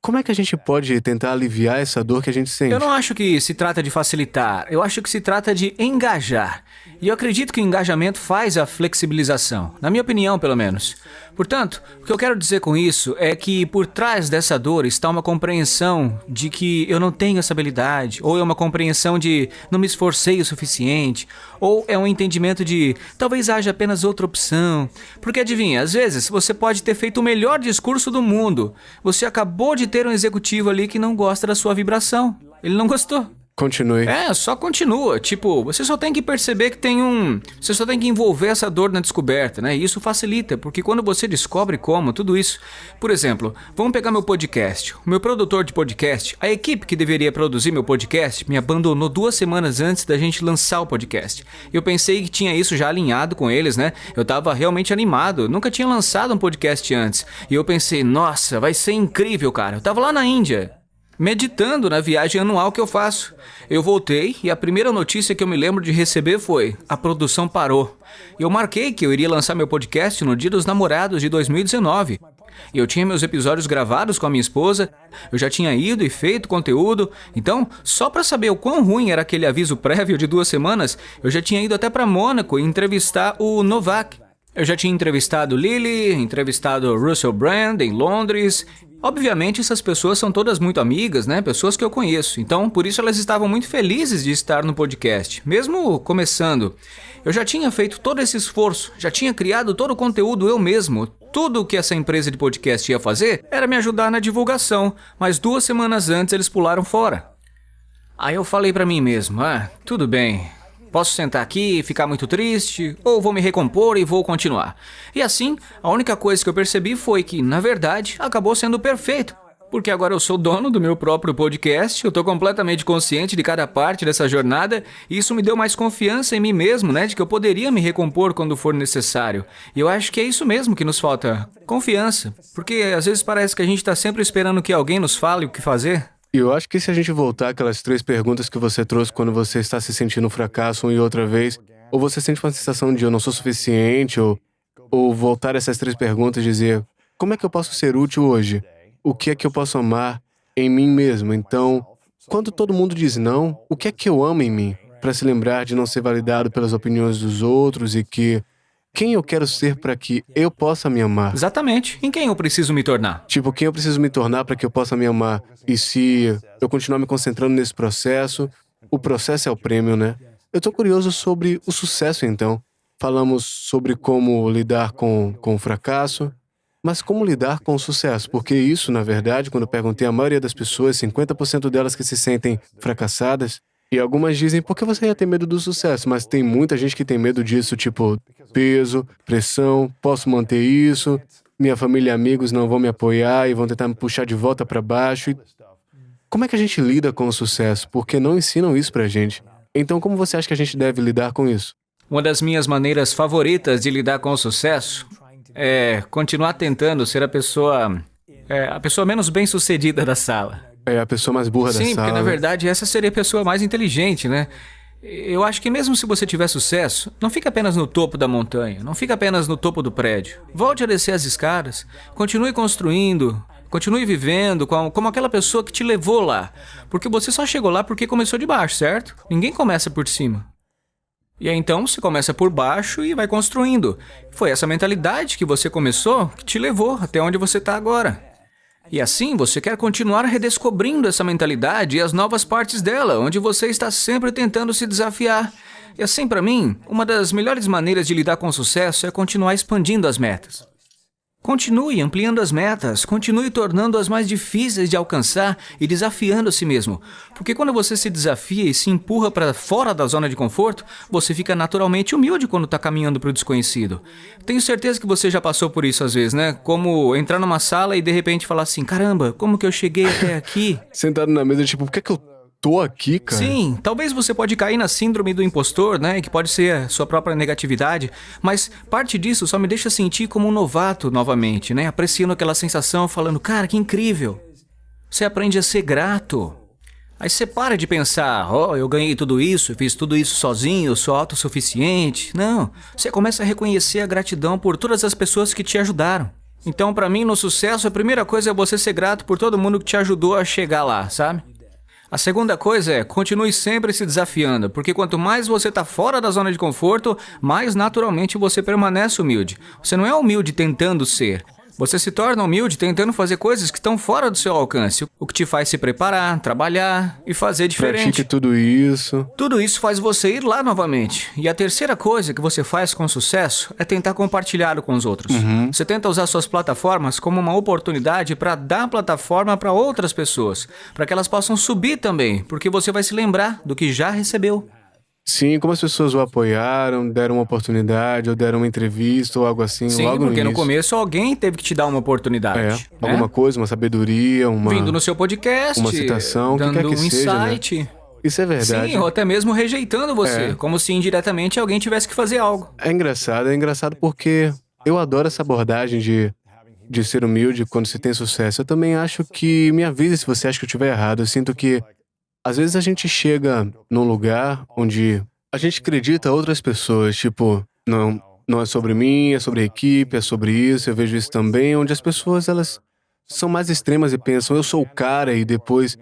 como é que a gente pode tentar aliviar essa dor que a gente sente? Eu não acho que se trata de facilitar, eu acho que se trata de engajar. E eu acredito que o engajamento faz a flexibilização, na minha opinião, pelo menos. Portanto, o que eu quero dizer com isso é que por trás dessa dor está uma compreensão de que eu não tenho essa habilidade, ou é uma compreensão de não me esforcei o suficiente, ou é um entendimento de talvez haja apenas outra opção. Porque adivinha, às vezes você pode ter feito o melhor discurso do mundo, você acabou de ter um executivo ali que não gosta da sua vibração, ele não gostou. Continue. Só continua. Tipo, você só tem que perceber que você só tem que envolver essa dor na descoberta, né? E isso facilita, porque quando você descobre como, tudo isso... Por exemplo, vamos pegar meu podcast. O meu produtor de podcast, a equipe que deveria produzir meu podcast, me abandonou 2 semanas antes da gente lançar o podcast. Eu pensei que tinha isso já alinhado com eles, né? Eu tava realmente animado. Nunca tinha lançado um podcast antes. E eu pensei, nossa, vai ser incrível, cara. Eu tava lá na Índia. meditando na viagem anual que eu faço. Eu voltei e a primeira notícia que eu me lembro de receber foi: a produção parou. Eu marquei que eu iria lançar meu podcast no Dia dos Namorados de 2019. Eu tinha meus episódios gravados com a minha esposa, eu já tinha ido e feito conteúdo, então, só para saber o quão ruim era aquele aviso prévio de 2 semanas, eu já tinha ido até para Mônaco e entrevistar o Novak. Eu já tinha entrevistado Lily, entrevistado Russell Brand em Londres. Obviamente, essas pessoas são todas muito amigas, né? Pessoas que eu conheço. Então, por isso elas estavam muito felizes de estar no podcast, mesmo começando. Eu já tinha feito todo esse esforço, já tinha criado todo o conteúdo eu mesmo. Tudo o que essa empresa de podcast ia fazer era me ajudar na divulgação, mas 2 semanas antes eles pularam fora. Aí eu falei pra mim mesmo: tudo bem. Posso sentar aqui e ficar muito triste, ou vou me recompor e vou continuar. E assim, a única coisa que eu percebi foi que, na verdade, acabou sendo perfeito. Porque agora eu sou dono do meu próprio podcast, eu tô completamente consciente de cada parte dessa jornada, e isso me deu mais confiança em mim mesmo, né? De que eu poderia me recompor quando for necessário. E eu acho que é isso mesmo que nos falta, confiança. Porque às vezes parece que a gente tá sempre esperando que alguém nos fale o que fazer. E eu acho que se a gente voltar àquelas 3 perguntas que você trouxe quando você está se sentindo um fracasso uma e outra vez, ou você sente uma sensação de eu não sou suficiente, ou voltar a essas 3 perguntas e dizer: como é que eu posso ser útil hoje? O que é que eu posso amar em mim mesmo? Então, quando todo mundo diz não, o que é que eu amo em mim? Para se lembrar de não ser validado pelas opiniões dos outros e que quem eu quero ser para que eu possa me amar? Exatamente. Em quem eu preciso me tornar? Tipo, quem eu preciso me tornar para que eu possa me amar? E se eu continuar me concentrando nesse processo, o processo é o prêmio, né? Eu tô curioso sobre o sucesso, então. Falamos sobre como lidar com o fracasso, mas como lidar com o sucesso? Porque isso, na verdade, quando eu perguntei à maioria das pessoas, 50% delas que se sentem fracassadas, e algumas dizem: por que você ia ter medo do sucesso? Mas tem muita gente que tem medo disso, tipo peso, pressão, posso manter isso, minha família e amigos não vão me apoiar e vão tentar me puxar de volta para baixo. Como é que a gente lida com o sucesso? Porque não ensinam isso pra gente. Então, como você acha que a gente deve lidar com isso? Uma das minhas maneiras favoritas de lidar com o sucesso é continuar tentando ser a pessoa menos bem-sucedida da sala. É a pessoa mais burra da sala. Sim, porque na verdade essa seria a pessoa mais inteligente, né? Eu acho que mesmo se você tiver sucesso, não fica apenas no topo da montanha, não fica apenas no topo do prédio. Volte a descer as escadas, continue construindo, continue vivendo como aquela pessoa que te levou lá. Porque você só chegou lá porque começou de baixo, certo? Ninguém começa por cima. E aí então você começa por baixo e vai construindo. Foi essa mentalidade que você começou que te levou até onde você está agora. E assim você quer continuar redescobrindo essa mentalidade e as novas partes dela, onde você está sempre tentando se desafiar. E assim, para mim, uma das melhores maneiras de lidar com o sucesso é continuar expandindo as metas. Continue ampliando as metas, continue tornando-as mais difíceis de alcançar e desafiando a si mesmo. Porque quando você se desafia e se empurra para fora da zona de conforto, você fica naturalmente humilde quando está caminhando para o desconhecido. Tenho certeza que você já passou por isso às vezes, né? Como entrar numa sala e de repente falar assim: caramba, como que eu cheguei até aqui? Sentado na mesa, tipo, por que eu tô aqui, cara? Sim, talvez você pode cair na síndrome do impostor, né? Que pode ser a sua própria negatividade, mas parte disso só me deixa sentir como um novato novamente, né? Apreciando aquela sensação, falando: cara, que incrível. Você aprende a ser grato. Aí você para de pensar: eu ganhei tudo isso, fiz tudo isso sozinho, sou autossuficiente. Não, você começa a reconhecer a gratidão por todas as pessoas que te ajudaram. Então, pra mim, no sucesso, a primeira coisa é você ser grato por todo mundo que te ajudou a chegar lá, sabe? A segunda coisa é, continue sempre se desafiando, porque quanto mais você está fora da zona de conforto, mais naturalmente você permanece humilde. Você não é humilde tentando ser. Você se torna humilde tentando fazer coisas que estão fora do seu alcance, o que te faz se preparar, trabalhar e fazer diferente. Pratique tudo isso. Tudo isso faz você ir lá novamente. E a terceira coisa que você faz com sucesso é tentar compartilhar com os outros. Você tenta usar suas plataformas como uma oportunidade para dar plataforma para outras pessoas, para que elas possam subir também, porque você vai se lembrar do que já recebeu. Sim, como as pessoas o apoiaram, deram uma oportunidade, ou deram uma entrevista, ou algo assim, Sim, logo porque no início. começo alguém teve que te dar uma oportunidade. né? Alguma coisa, uma sabedoria, Vindo no seu podcast, uma citação, o que dando quer que um seja, né? insight. Isso é verdade. Sim, ou até mesmo rejeitando você, como se indiretamente alguém tivesse que fazer algo. É engraçado porque eu adoro essa abordagem de de ser humilde quando se tem sucesso. Eu também acho que, me avise se você acha que eu estiver errado. Eu sinto que, às vezes, a gente chega num lugar onde a gente acredita outras pessoas, tipo, não é sobre mim, é sobre a equipe, é sobre isso. Eu vejo isso também, onde as pessoas, elas são mais extremas e pensam, eu sou o cara, e depois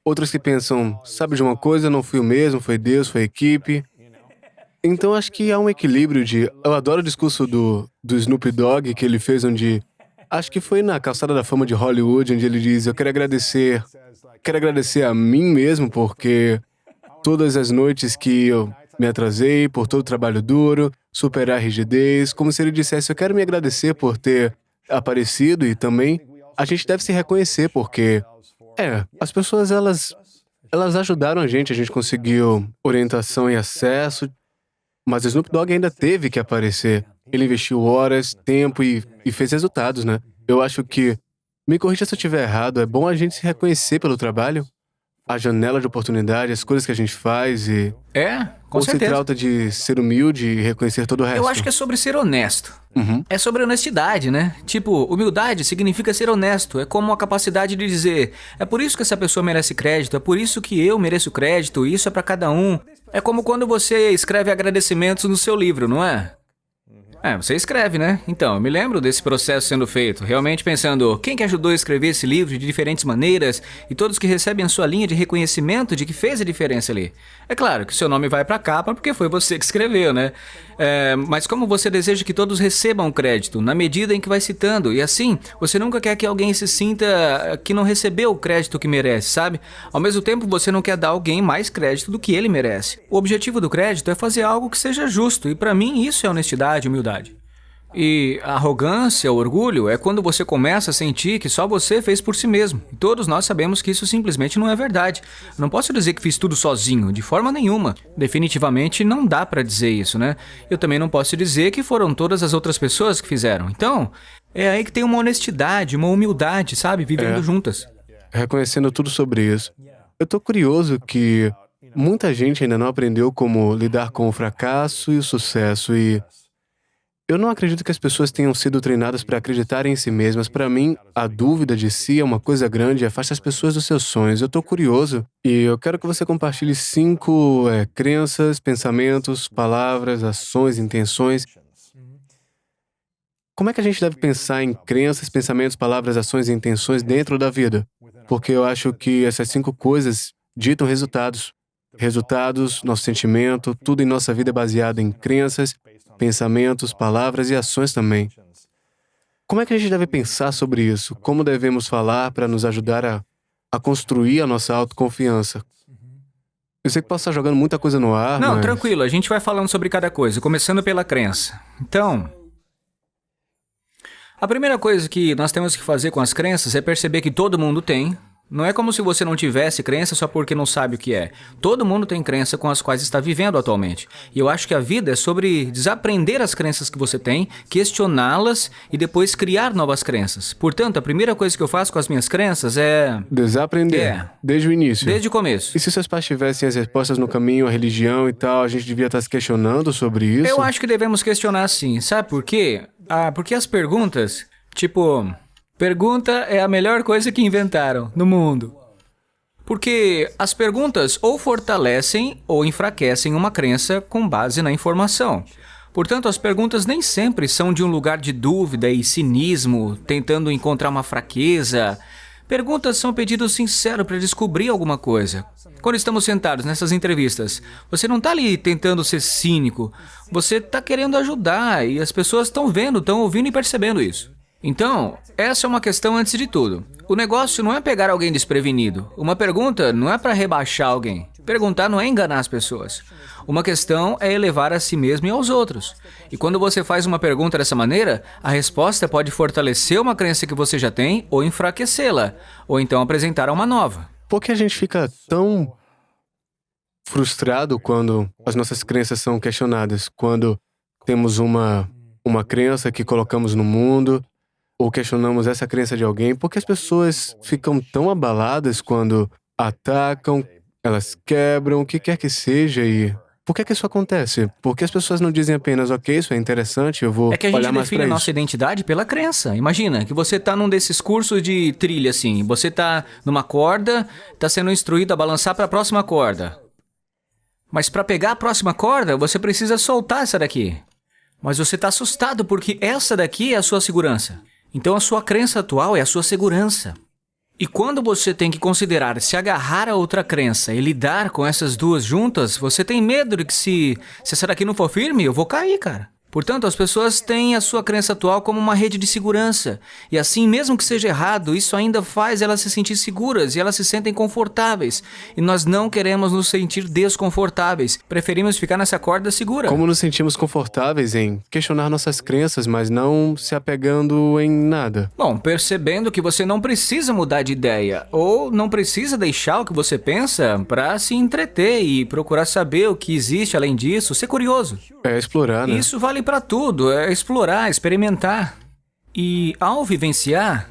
outras que pensam, sabe de uma coisa, não fui eu mesmo, foi Deus, foi a equipe. Então, acho que há um equilíbrio de... Eu adoro o discurso do Snoop Dogg que ele fez, onde... Acho que foi na Calçada da Fama de Hollywood, onde ele diz, eu quero agradecer a mim mesmo, porque todas as noites que eu me atrasei, por todo o trabalho duro, superar a rigidez, como se ele dissesse, eu quero me agradecer por ter aparecido, e também a gente deve se reconhecer, porque... as pessoas, elas ajudaram a gente conseguiu orientação e acesso, mas o Snoop Dogg ainda teve que aparecer. Ele investiu horas, tempo e fez resultados, né? Eu acho que, me corrija se eu estiver errado, é bom a gente se reconhecer pelo trabalho, a janela de oportunidade, as coisas que a gente faz e... Com Ou se certeza. trata de ser humilde e reconhecer todo o resto. Eu acho que é sobre ser honesto. Uhum. É sobre honestidade, né? Tipo, humildade significa ser honesto. É como a capacidade de dizer, é por isso que essa pessoa merece crédito, é por isso que eu mereço crédito, isso é pra cada um. É como quando você escreve agradecimentos no seu livro, não é? Você escreve, né? Então, eu me lembro desse processo sendo feito, realmente pensando, quem que ajudou a escrever esse livro de diferentes maneiras e todos que recebem a sua linha de reconhecimento de que fez a diferença ali. É claro que o seu nome vai pra capa porque foi você que escreveu, né? Mas como você deseja que todos recebam crédito, na medida em que vai citando, e assim, você nunca quer que alguém se sinta que não recebeu o crédito que merece, sabe? Ao mesmo tempo, você não quer dar a alguém mais crédito do que ele merece. O objetivo do crédito é fazer algo que seja justo, e pra mim isso é honestidade, humildade. E a arrogância, o orgulho, é quando você começa a sentir que só você fez por si mesmo. E todos nós sabemos que isso simplesmente não é verdade. Eu não posso dizer que fiz tudo sozinho, de forma nenhuma. Definitivamente não dá pra dizer isso, né? Eu também não posso dizer que foram todas as outras pessoas que fizeram. Então, é aí que tem uma honestidade, uma humildade, sabe? Vivendo juntas. Reconhecendo tudo sobre isso. Eu tô curioso que muita gente ainda não aprendeu como lidar com o fracasso e o sucesso, e eu não acredito que as pessoas tenham sido treinadas para acreditar em si mesmas. Para mim, a dúvida de si é uma coisa grande e afasta as pessoas dos seus sonhos. Eu tô curioso e eu quero que você compartilhe 5 crenças, pensamentos, palavras, ações, intenções. Como é que a gente deve pensar em crenças, pensamentos, palavras, ações e intenções dentro da vida? Porque eu acho que essas 5 coisas ditam resultados. Resultados, nosso sentimento, tudo em nossa vida é baseado em crenças, pensamentos, palavras e ações também. Como é que a gente deve pensar sobre isso? Como devemos falar para nos ajudar a construir a nossa autoconfiança? Eu sei que posso estar jogando muita coisa no ar, Não, mas... tranquilo, a gente vai falando sobre cada coisa, começando pela crença. Então, a primeira coisa que nós temos que fazer com as crenças é perceber que todo mundo tem. Não é como se você não tivesse crença só porque não sabe o que é. Todo mundo tem crença com as quais está vivendo atualmente. E eu acho que a vida é sobre desaprender as crenças que você tem, questioná-las e depois criar novas crenças. Portanto, a primeira coisa que eu faço com as minhas crenças é... Desaprender, desde o início. Desde o começo. E se seus pais tivessem as respostas no caminho, a religião e tal, a gente devia estar se questionando sobre isso? Eu acho que devemos questionar sim. Sabe por quê? Porque as perguntas, tipo... Pergunta é a melhor coisa que inventaram no mundo. Porque as perguntas ou fortalecem ou enfraquecem uma crença com base na informação. Portanto, as perguntas nem sempre são de um lugar de dúvida e cinismo, tentando encontrar uma fraqueza. Perguntas são pedidos sinceros para descobrir alguma coisa. Quando estamos sentados nessas entrevistas, você não está ali tentando ser cínico, você está querendo ajudar e as pessoas estão vendo, estão ouvindo e percebendo isso. Então, essa é uma questão antes de tudo. O negócio não é pegar alguém desprevenido. Uma pergunta não é para rebaixar alguém. Perguntar não é enganar as pessoas. Uma questão é elevar a si mesmo e aos outros. E quando você faz uma pergunta dessa maneira, a resposta pode fortalecer uma crença que você já tem ou enfraquecê-la, ou então apresentar uma nova. Por que a gente fica tão frustrado quando as nossas crenças são questionadas? Quando temos uma crença que colocamos no mundo, ou questionamos essa crença de alguém, porque as pessoas ficam tão abaladas quando atacam, elas quebram, o que quer que seja, e Por que isso acontece? Porque as pessoas não dizem apenas, ok, isso é interessante, eu vou É que a gente olhar mais define para a isso. nossa identidade pela crença. Imagina que você tá num desses cursos de trilha, assim. Você tá numa corda, tá sendo instruído a balançar para a próxima corda. Mas para pegar a próxima corda, você precisa soltar essa daqui. Mas você tá assustado porque essa daqui é a sua segurança. Então a sua crença atual é a sua segurança. E quando você tem que considerar se agarrar a outra crença e lidar com essas duas juntas, você tem medo de que se essa daqui não for firme, eu vou cair, cara. Portanto, as pessoas têm a sua crença atual como uma rede de segurança. E assim, mesmo que seja errado, isso ainda faz elas se sentir seguras e elas se sentem confortáveis. E nós não queremos nos sentir desconfortáveis. Preferimos ficar nessa corda segura. Como nos sentimos confortáveis em questionar nossas crenças, mas não se apegando em nada? Bom, percebendo que você não precisa mudar de ideia ou não precisa deixar o que você pensa para se entreter e procurar saber o que existe além disso, ser curioso. É explorar, né? Isso vale para tudo, é explorar, experimentar. E ao vivenciar,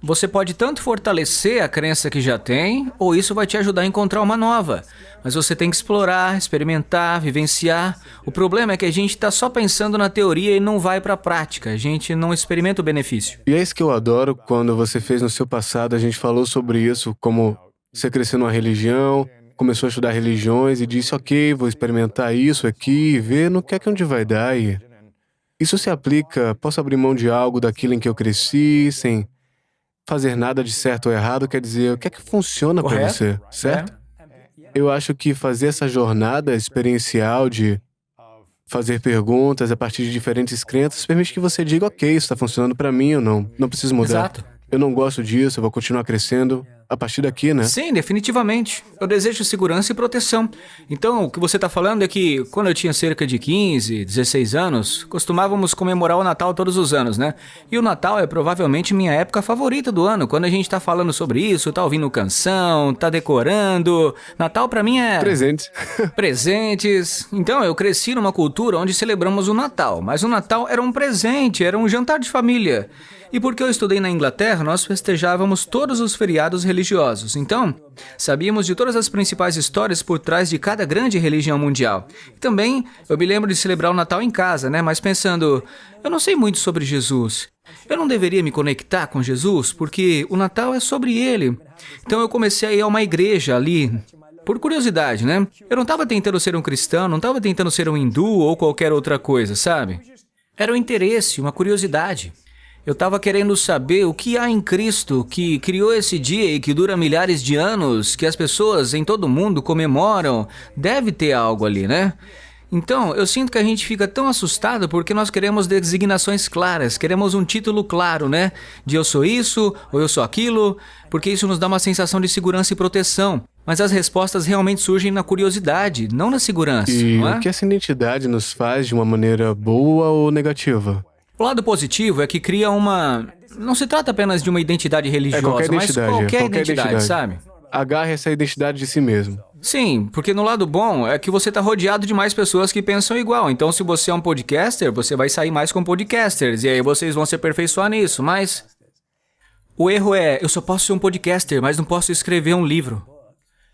você pode tanto fortalecer a crença que já tem, ou isso vai te ajudar a encontrar uma nova. Mas você tem que explorar, experimentar, vivenciar. O problema é que a gente está só pensando na teoria e não vai para a prática. A gente não experimenta o benefício. E é isso que eu adoro quando você fez no seu passado, a gente falou sobre isso, como você cresceu numa religião, começou a estudar religiões e disse, ok, vou experimentar isso aqui e ver no que é que onde vai dar. E isso se aplica, posso abrir mão de algo daquilo em que eu cresci, sem fazer nada de certo ou errado, quer dizer, o que é que funciona para Correto. você, certo? Eu acho que fazer essa jornada experiencial de fazer perguntas a partir de diferentes crenças permite que você diga, ok, isso está funcionando para mim ou não preciso mudar. Exato. Eu não gosto disso, eu vou continuar crescendo a partir daqui, né? Sim, definitivamente. Eu desejo segurança e proteção. Então, o que você está falando é que quando eu tinha cerca de 15, 16 anos, costumávamos comemorar o Natal todos os anos, né? E o Natal é provavelmente minha época favorita do ano. Quando a gente está falando sobre isso, tá ouvindo canção, tá decorando. Natal para mim é... Presentes. presentes. Então, eu cresci numa cultura onde celebramos o Natal, mas o Natal era um presente, era um jantar de família. E porque eu estudei na Inglaterra, nós festejávamos todos os feriados religiosos. Então, sabíamos de todas as principais histórias por trás de cada grande religião mundial. E também, eu me lembro de celebrar o Natal em casa, né? Mas pensando, eu não sei muito sobre Jesus. Eu não deveria me conectar com Jesus, porque o Natal é sobre ele. Então eu comecei a ir a uma igreja ali, por curiosidade, né? Eu não estava tentando ser um cristão, não estava tentando ser um hindu ou qualquer outra coisa, sabe? Era um interesse, uma curiosidade. Eu estava querendo saber o que há em Cristo que criou esse dia e que dura milhares de anos, que as pessoas em todo o mundo comemoram. Deve ter algo ali, né? Então, eu sinto que a gente fica tão assustado porque nós queremos designações claras, queremos um título claro, né? De eu sou isso ou eu sou aquilo, porque isso nos dá uma sensação de segurança e proteção. Mas as respostas realmente surgem na curiosidade, não na segurança, E não é? o que essa identidade nos faz de uma maneira boa ou negativa? O lado positivo é que cria uma... Não se trata apenas de uma identidade religiosa, qualquer mas identidade, qualquer qualquer identidade, identidade. sabe? Agarre essa identidade de si mesmo. Sim, porque no lado bom é que você está rodeado de mais pessoas que pensam igual. Então, se você é um podcaster, você vai sair mais com podcasters. E aí vocês vão se aperfeiçoar nisso, mas... O erro é, eu só posso ser um podcaster, mas não posso escrever um livro.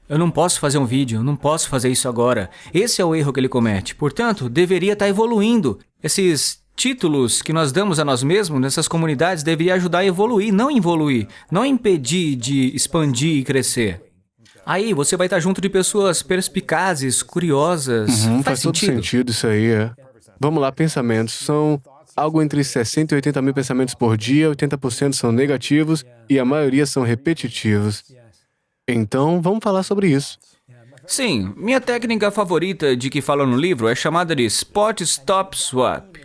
Eu não posso fazer um vídeo, eu não posso fazer isso agora. Esse é o erro que ele comete. Portanto, deveria estar evoluindo. Esses títulos que nós damos a nós mesmos nessas comunidades deveriam ajudar a evoluir, não impedir de expandir e crescer. Aí você vai estar junto de pessoas perspicazes, curiosas. Faz todo sentido isso aí, é. Vamos lá, pensamentos. São algo entre 60 e 80 mil pensamentos por dia, 80% são negativos e a maioria são repetitivos. Então, vamos falar sobre isso. Sim, minha técnica favorita de que falo no livro é chamada de Spot, Stop, Swap.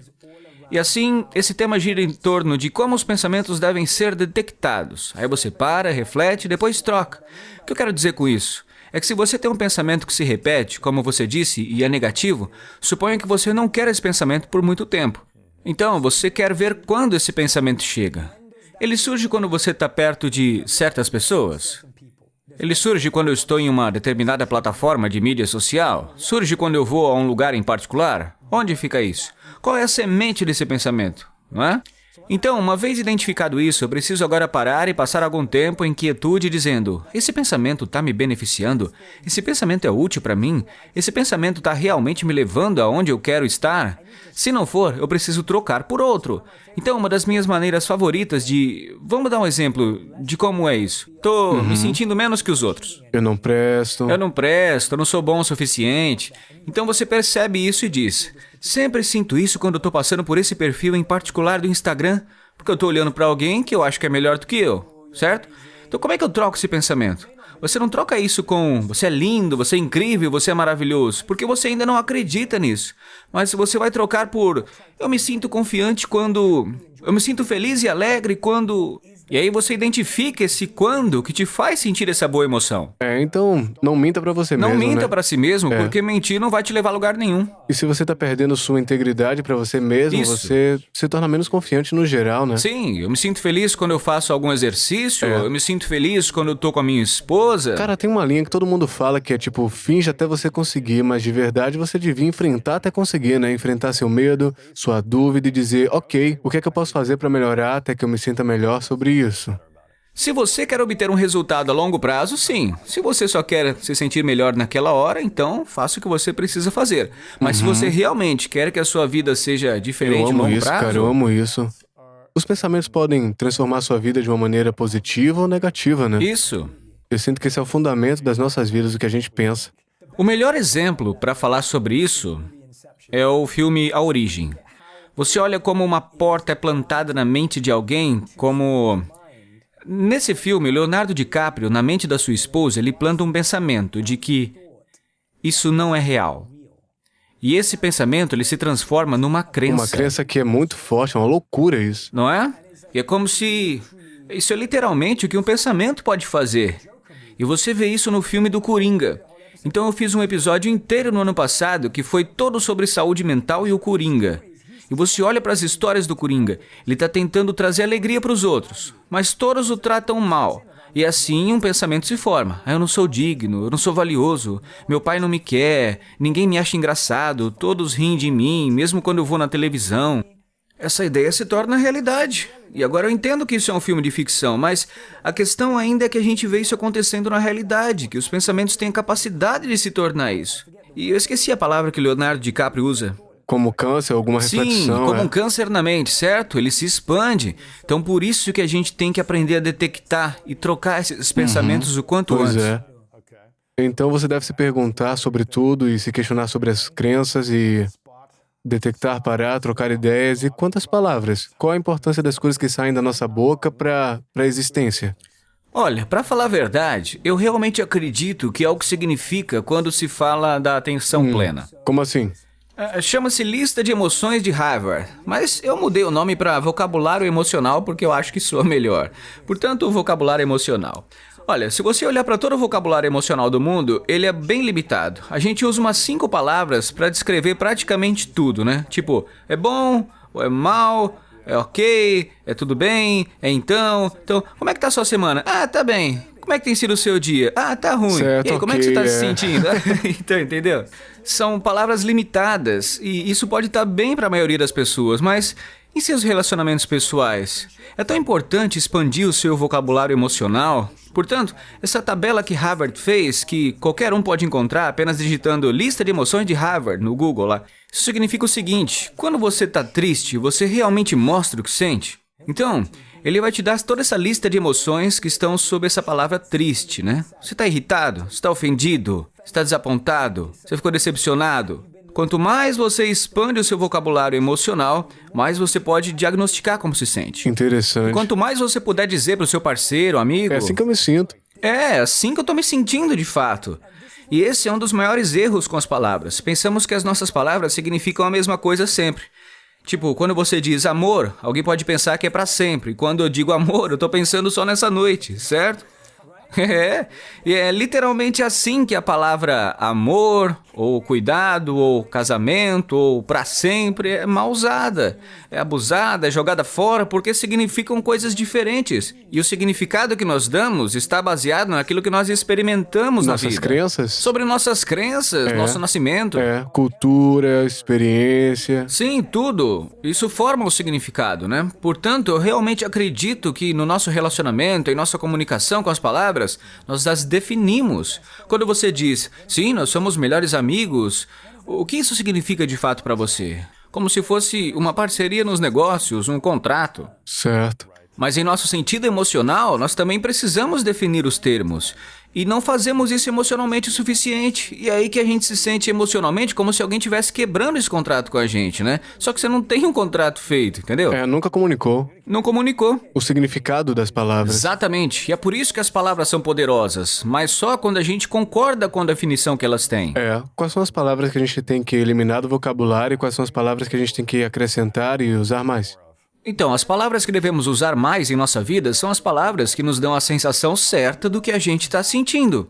E assim, esse tema gira em torno de como os pensamentos devem ser detectados. Aí você para, reflete e depois troca. O que eu quero dizer com isso? É que se você tem um pensamento que se repete, como você disse, e é negativo, suponha que você não quer esse pensamento por muito tempo. Então, você quer ver quando esse pensamento chega. Ele surge quando você está perto de certas pessoas? Ele surge quando eu estou em uma determinada plataforma de mídia social? Surge quando eu vou a um lugar em particular? Onde fica isso? Qual é a semente desse pensamento, não é? Então, uma vez identificado isso, eu preciso agora parar e passar algum tempo em quietude dizendo: esse pensamento está me beneficiando? Esse pensamento é útil para mim? Esse pensamento está realmente me levando aonde eu quero estar? Se não for, eu preciso trocar por outro. Então, uma das minhas maneiras favoritas de... Vamos dar um exemplo de como é isso. Tô me sentindo menos que os outros. Eu não presto. Eu não sou bom o suficiente. Então você percebe isso e diz: sempre sinto isso quando eu tô passando por esse perfil em particular do Instagram, porque eu tô olhando pra alguém que eu acho que é melhor do que eu, certo? Então como é que eu troco esse pensamento? Você não troca isso com você é lindo, você é incrível, você é maravilhoso, porque você ainda não acredita nisso. Mas você vai trocar por eu me sinto confiante quando... Eu me sinto feliz e alegre quando... E aí você identifica esse quando que te faz sentir essa boa emoção. Então, não minta pra você Não mesmo, minta né? pra si mesmo, porque mentir não vai te levar a lugar nenhum. E se você tá perdendo sua integridade pra você mesmo, Isso. você se torna menos confiante no geral, né? Sim, eu me sinto feliz quando eu faço algum exercício, eu me sinto feliz quando eu tô com a minha esposa. Cara, tem uma linha que todo mundo fala que é tipo, finge até você conseguir, mas de verdade você devia enfrentar até conseguir, né? Enfrentar seu medo, sua dúvida e dizer, ok, o que é que eu posso fazer pra melhorar até que eu me sinta melhor sobre isso? Se você quer obter um resultado a longo prazo, sim. Se você só quer se sentir melhor naquela hora, então faça o que você precisa fazer. Mas se você realmente quer que a sua vida seja diferente Eu a amo longo isso, prazo... cara, eu amo isso. Os pensamentos podem transformar sua vida de uma maneira positiva ou negativa, né? Isso. Eu sinto que esse é o fundamento das nossas vidas, o que a gente pensa. O melhor exemplo para falar sobre isso é o filme A Origem. Você olha como uma porta é plantada na mente de alguém, como... Nesse filme, Leonardo DiCaprio, na mente da sua esposa, ele planta um pensamento de que isso não é real. E esse pensamento, ele se transforma numa crença. Uma crença que é muito forte, é uma loucura isso. Não é? E é como se... Isso é literalmente o que um pensamento pode fazer. E você vê isso no filme do Coringa. Então eu fiz um episódio inteiro no ano passado que foi todo sobre saúde mental e o Coringa. E você olha para as histórias do Coringa, ele está tentando trazer alegria para os outros, mas todos o tratam mal. E assim um pensamento se forma. Eu não sou digno, eu não sou valioso, meu pai não me quer, ninguém me acha engraçado, todos riem de mim, mesmo quando eu vou na televisão. Essa ideia se torna realidade. E agora eu entendo que isso é um filme de ficção, mas a questão ainda é que a gente vê isso acontecendo na realidade, que os pensamentos têm a capacidade de se tornar isso. E eu esqueci a palavra que Leonardo DiCaprio usa. Como câncer, alguma Sim, reflexão. como um câncer na mente, certo? Ele se expande. Então por isso que a gente tem que aprender a detectar e trocar esses pensamentos o quanto Pois antes. é. Então você deve se perguntar sobre tudo e se questionar sobre as crenças e detectar, parar, trocar ideias. E quantas palavras? Qual a importância das coisas que saem da nossa boca para a existência? Olha, para falar a verdade, eu realmente acredito que é o que significa quando se fala da atenção plena. Como assim? Chama-se Lista de Emoções de Harvard, mas eu mudei o nome para Vocabulário Emocional porque eu acho que soa melhor. Portanto, vocabulário emocional. Olha, se você olhar para todo o vocabulário emocional do mundo, ele é bem limitado. A gente usa umas 5 palavras para descrever praticamente tudo, né? Tipo, é bom, ou é mal, é ok, é tudo bem, é então... Então, como é que tá a sua semana? Ah, tá bem. Como é que tem sido o seu dia? Ah, tá ruim. Certo, E aí, como é que ok, você tá se sentindo? Então, entendeu? São palavras limitadas e isso pode estar bem para a maioria das pessoas, mas em seus relacionamentos pessoais? É tão importante expandir o seu vocabulário emocional? Portanto, essa tabela que Harvard fez, que qualquer um pode encontrar apenas digitando Lista de Emoções de Harvard no Google lá, isso significa o seguinte: quando você está triste, você realmente mostra o que sente? Então, ele vai te dar toda essa lista de emoções que estão sob essa palavra triste, né? Você está irritado? Você está ofendido? Você está desapontado? Você ficou decepcionado? Quanto mais você expande o seu vocabulário emocional, mais você pode diagnosticar como se sente. Interessante. Quanto mais você puder dizer para o seu parceiro, amigo... É assim que eu me sinto. É assim que eu tô me sentindo de fato. E esse é um dos maiores erros com as palavras. Pensamos que as nossas palavras significam a mesma coisa sempre. Tipo, quando você diz amor, alguém pode pensar que é pra sempre. Quando eu digo amor, eu tô pensando só nessa noite, certo? E é literalmente assim que a palavra amor, ou cuidado, ou casamento, ou pra sempre é mal usada. É abusada, é jogada fora porque significam coisas diferentes. E o significado que nós damos está baseado naquilo que nós experimentamos na vida. Nossas crenças? Sobre nossas crenças, nosso nascimento. Cultura, experiência. Sim, tudo. Isso forma o significado, né? Portanto, eu realmente acredito que no nosso relacionamento, em nossa comunicação com as palavras, nós as definimos. Quando você diz, sim, nós somos melhores amigos, o que isso significa de fato para você? Como se fosse uma parceria nos negócios, um contrato. Certo. Mas em nosso sentido emocional, nós também precisamos definir os termos. E não fazemos isso emocionalmente o suficiente. E é aí que a gente se sente emocionalmente como se alguém estivesse quebrando esse contrato com a gente, né? Só que você não tem um contrato feito, entendeu? Nunca comunicou Não comunicou. o significado das palavras. Exatamente. E é por isso que as palavras são poderosas. Mas só quando a gente concorda com a definição que elas têm. Quais são as palavras que a gente tem que eliminar do vocabulário e quais são as palavras que a gente tem que acrescentar e usar mais? Então, as palavras que devemos usar mais em nossa vida são as palavras que nos dão a sensação certa do que a gente está sentindo.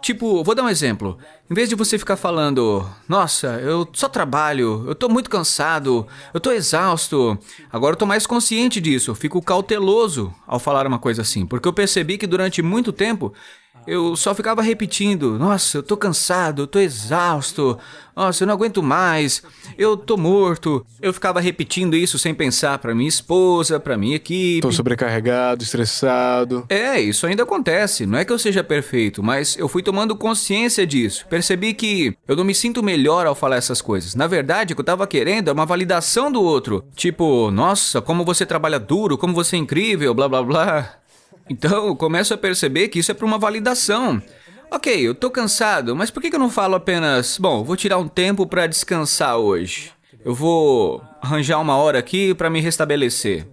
Tipo, vou dar um exemplo. Em vez de você ficar falando, nossa, eu só trabalho, eu tô muito cansado, eu tô exausto. Agora eu tô mais consciente disso, eu fico cauteloso ao falar uma coisa assim. Porque eu percebi que durante muito tempo eu só ficava repetindo, nossa, eu tô cansado, eu tô exausto, nossa, eu não aguento mais, eu tô morto. Eu ficava repetindo isso sem pensar pra minha esposa, pra minha equipe. Tô sobrecarregado, estressado. Isso ainda acontece. Não é que eu seja perfeito, mas eu fui tomando consciência disso. Percebi que eu não me sinto melhor ao falar essas coisas. Na verdade, o que eu tava querendo é uma validação do outro. Tipo, nossa, como você trabalha duro, como você é incrível, blá blá blá. Então, eu começo a perceber que isso é para uma validação. Ok, eu tô cansado, mas por que eu não falo apenas, bom, vou tirar um tempo para descansar hoje. Eu vou arranjar uma hora aqui para me restabelecer.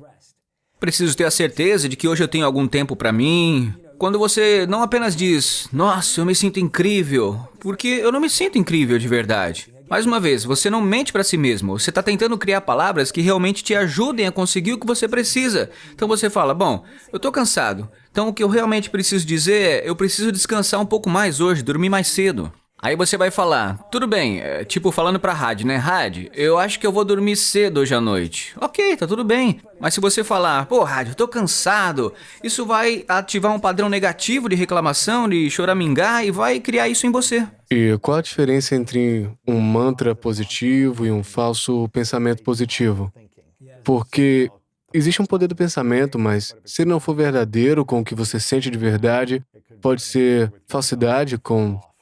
Preciso ter a certeza de que hoje eu tenho algum tempo para mim. Quando você não apenas diz, nossa, eu me sinto incrível, porque eu não me sinto incrível de verdade. Mais uma vez, você não mente para si mesmo, você está tentando criar palavras que realmente te ajudem a conseguir o que você precisa. Então você fala, bom, eu tô cansado, então o que eu realmente preciso dizer é, eu preciso descansar um pouco mais hoje, dormir mais cedo. Aí você vai falar, tudo bem, tipo falando pra rádio, né? Rádio, eu acho que eu vou dormir cedo hoje à noite. Ok, tá tudo bem. Mas se você falar, pô, rádio, eu tô cansado, isso vai ativar um padrão negativo de reclamação, de choramingar e vai criar isso em você. E qual a diferença entre um mantra positivo e um falso pensamento positivo? Porque existe um poder do pensamento, mas se ele não for verdadeiro com o que você sente de verdade, pode ser falsidade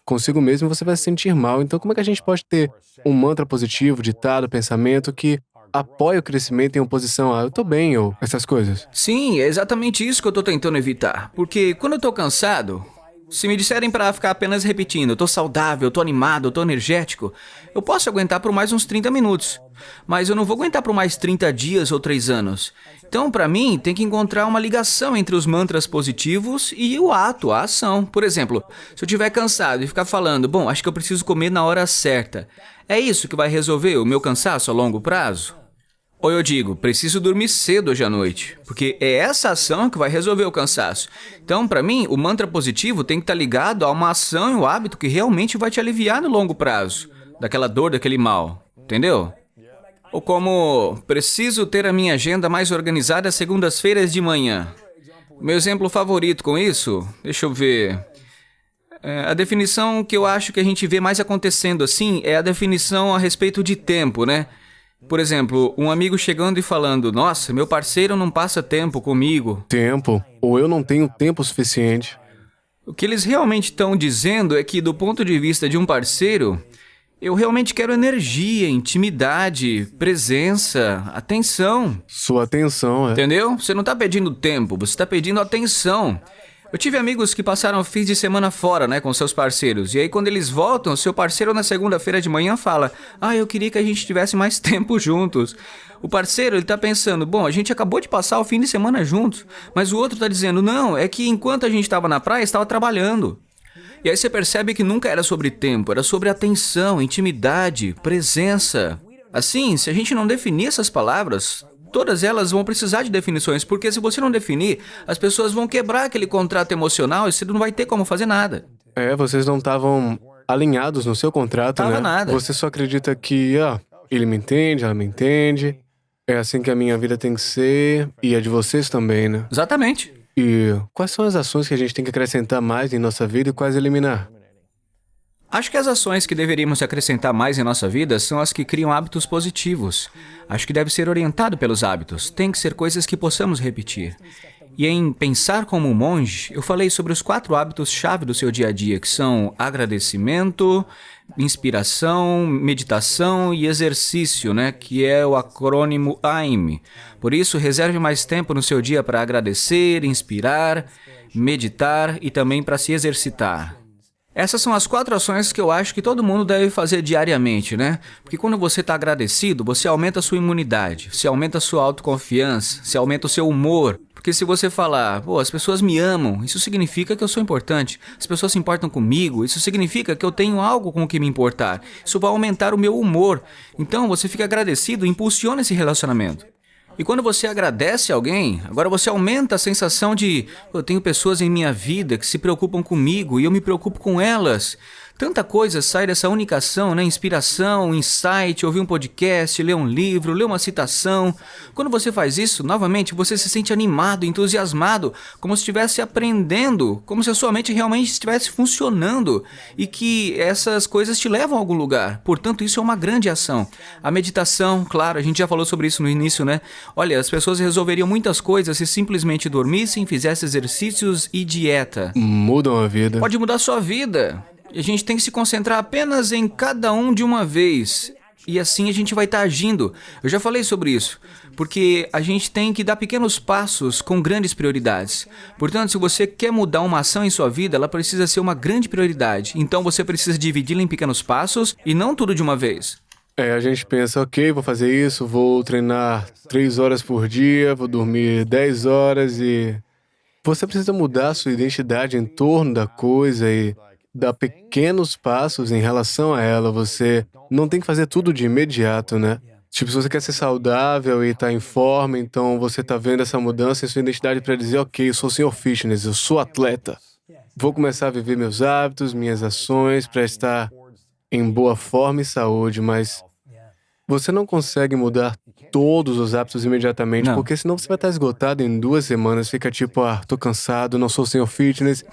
consigo mesmo e você vai se sentir mal. Então, como é que a gente pode ter um mantra positivo, ditado, pensamento que apoia o crescimento em oposição a eu tô bem ou essas coisas? Sim, é exatamente isso que eu tô tentando evitar. Porque quando eu tô cansado, se me disserem pra ficar apenas repetindo, eu tô saudável, eu tô animado, eu tô energético, eu posso aguentar por mais uns 30 minutos. Mas eu não vou aguentar por mais 30 dias ou 3 anos. Então, pra mim, tem que encontrar uma ligação entre os mantras positivos e o ato, a ação. Por exemplo, se eu estiver cansado e ficar falando, bom, acho que eu preciso comer na hora certa, é isso que vai resolver o meu cansaço a longo prazo? Ou eu digo, preciso dormir cedo hoje à noite, porque é essa ação que vai resolver o cansaço. Então, pra mim, o mantra positivo tem que estar ligado a uma ação e um hábito que realmente vai te aliviar no longo prazo, daquela dor, daquele mal, entendeu? Ou como, preciso ter a minha agenda mais organizada às segundas-feiras de manhã. Meu exemplo favorito com isso, deixa eu ver. A definição que eu acho que a gente vê mais acontecendo assim é a definição a respeito de tempo, né? Por exemplo, um amigo chegando e falando, nossa, meu parceiro não passa tempo comigo. Tempo, ou eu não tenho tempo suficiente. O que eles realmente estão dizendo é que, do ponto de vista de um parceiro, eu realmente quero energia, intimidade, presença, atenção. Sua atenção, Entendeu? Você não está pedindo tempo, você está pedindo atenção. Eu tive amigos que passaram fins de semana fora, né, com seus parceiros. E aí, quando eles voltam, seu parceiro na segunda-feira de manhã fala, eu queria que a gente tivesse mais tempo juntos. O parceiro, ele tá pensando, bom, a gente acabou de passar o fim de semana juntos. Mas o outro tá dizendo, não, é que enquanto a gente estava na praia, estava trabalhando. E aí você percebe que nunca era sobre tempo, era sobre atenção, intimidade, presença. Assim, se a gente não definir essas palavras, todas elas vão precisar de definições, porque se você não definir, as pessoas vão quebrar aquele contrato emocional e você não vai ter como fazer nada. Vocês não estavam alinhados no seu contrato, Tava né? nada. Você só acredita que, ele me entende, ela me entende, é assim que a minha vida tem que ser, e a de vocês também, né? Exatamente. E quais são as ações que a gente tem que acrescentar mais em nossa vida e quais eliminar? Acho que as ações que deveríamos acrescentar mais em nossa vida são as que criam hábitos positivos. Acho que deve ser orientado pelos hábitos. Tem que ser coisas que possamos repetir. E em Pensar como um Monge, eu falei sobre os 4 hábitos-chave do seu dia a dia, que são agradecimento, inspiração, meditação e exercício, né? Que é o acrônimo AIM. Por isso, reserve mais tempo no seu dia para agradecer, inspirar, meditar e também para se exercitar. Essas são as 4 ações que eu acho que todo mundo deve fazer diariamente, né? Porque quando você está agradecido, você aumenta a sua imunidade, você aumenta a sua autoconfiança, você aumenta o seu humor. Porque se você falar, as pessoas me amam, isso significa que eu sou importante. As pessoas se importam comigo, isso significa que eu tenho algo com o que me importar. Isso vai aumentar o meu humor. Então você fica agradecido e impulsiona esse relacionamento. E quando você agradece alguém, agora você aumenta a sensação de eu tenho pessoas em minha vida que se preocupam comigo e eu me preocupo com elas. Tanta coisa sai dessa única ação, né? Inspiração, insight, ouvir um podcast, ler um livro, ler uma citação. Quando você faz isso, novamente, você se sente animado, entusiasmado, como se estivesse aprendendo, como se a sua mente realmente estivesse funcionando e que essas coisas te levam a algum lugar. Portanto, isso é uma grande ação. A meditação, claro, a gente já falou sobre isso no início, né? Olha, as pessoas resolveriam muitas coisas se simplesmente dormissem, fizessem exercícios e dieta. Mudam a vida. Pode mudar a sua vida. E a gente tem que se concentrar apenas em cada um de uma vez. E assim a gente vai estar agindo. Eu já falei sobre isso. Porque a gente tem que dar pequenos passos com grandes prioridades. Portanto, se você quer mudar uma ação em sua vida, ela precisa ser uma grande prioridade. Então você precisa dividi-la em pequenos passos e não tudo de uma vez. A gente pensa, ok, vou fazer isso, vou treinar 3 horas por dia, vou dormir 10 horas e... Você precisa mudar a sua identidade em torno da coisa e dar pequenos passos em relação a ela. Você não tem que fazer tudo de imediato, né? Tipo, se você quer ser saudável e tá em forma, então você tá vendo essa mudança em sua identidade para dizer, ok, eu sou o Sr. Fitness, eu sou atleta. Vou começar a viver meus hábitos, minhas ações para estar em boa forma e saúde, mas você não consegue mudar todos os hábitos imediatamente, Não. porque senão você vai estar esgotado em 2 semanas, fica tipo, tô cansado, não sou o Sr. Fitness.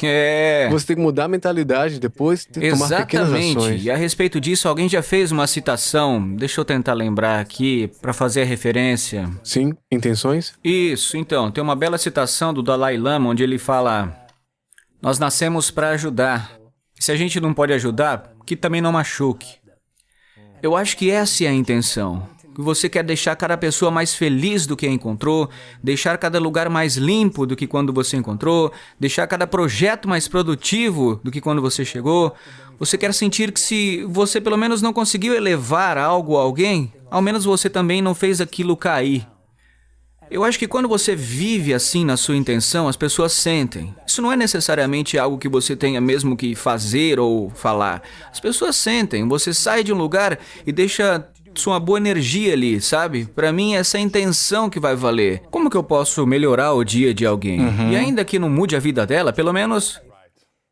Você tem que mudar a mentalidade, depois tomar pequenas Exatamente. ações. E a respeito disso, alguém já fez uma citação, deixa eu tentar lembrar aqui, para fazer a referência. Sim, intenções? Isso, então, tem uma bela citação do Dalai Lama, onde ele fala: nós nascemos para ajudar. E se a gente não pode ajudar, que também não machuque. Eu acho que essa é a intenção. Que você quer deixar cada pessoa mais feliz do que a encontrou, deixar cada lugar mais limpo do que quando você encontrou, deixar cada projeto mais produtivo do que quando você chegou. Você quer sentir que se você pelo menos não conseguiu elevar algo a alguém, ao menos você também não fez aquilo cair. Eu acho que quando você vive assim na sua intenção, as pessoas sentem. Isso não é necessariamente algo que você tenha mesmo que fazer ou falar. As pessoas sentem. Você sai de um lugar e deixa sua boa energia ali, sabe? Pra mim, essa é a intenção que vai valer. Como que eu posso melhorar o dia de alguém? E ainda que não mude a vida dela, pelo menos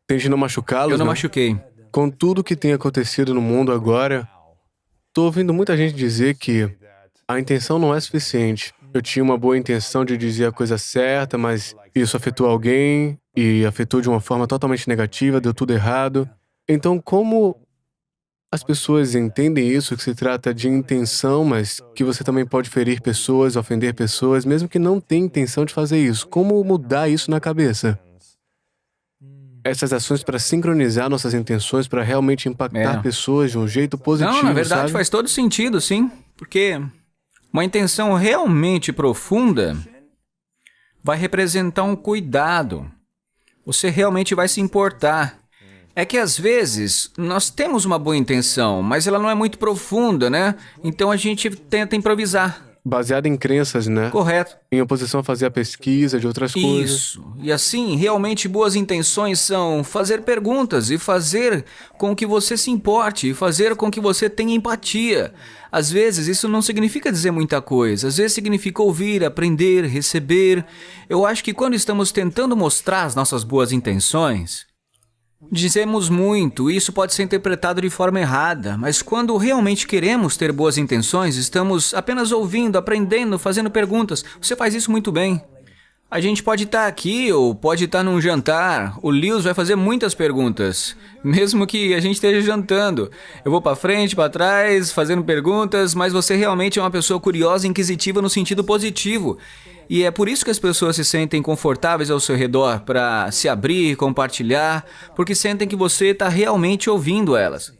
Tente não machucá-los, eu não né? machuquei. Com tudo que tem acontecido no mundo agora, tô ouvindo muita gente dizer que a intenção não é suficiente. Eu tinha uma boa intenção de dizer a coisa certa, mas isso afetou alguém e afetou de uma forma totalmente negativa, deu tudo errado. Então, como as pessoas entendem isso, que se trata de intenção, mas que você também pode ferir pessoas, ofender pessoas, mesmo que não tenha intenção de fazer isso? Como mudar isso na cabeça? Essas ações para sincronizar nossas intenções, para realmente impactar pessoas de um jeito positivo, Não, na verdade sabe? faz todo sentido, sim. Porque uma intenção realmente profunda vai representar um cuidado. Você realmente vai se importar. É que às vezes nós temos uma boa intenção, mas ela não é muito profunda, né? Então a gente tenta improvisar. baseada em crenças, né? Correto. Em oposição a fazer a pesquisa de outras coisas. Isso. E assim, realmente boas intenções são fazer perguntas e fazer com que você se importe e fazer com que você tenha empatia. Às vezes isso não significa dizer muita coisa, às vezes significa ouvir, aprender, receber. Eu acho que quando estamos tentando mostrar as nossas boas intenções, dizemos muito, e isso pode ser interpretado de forma errada, mas quando realmente queremos ter boas intenções, estamos apenas ouvindo, aprendendo, fazendo perguntas. Você faz isso muito bem. A gente pode estar aqui ou pode estar num jantar. O Lewis vai fazer muitas perguntas, mesmo que a gente esteja jantando. Eu vou para frente, para trás, fazendo perguntas, mas você realmente é uma pessoa curiosa e inquisitiva no sentido positivo. E é por isso que as pessoas se sentem confortáveis ao seu redor, para se abrir, compartilhar, porque sentem que você está realmente ouvindo elas.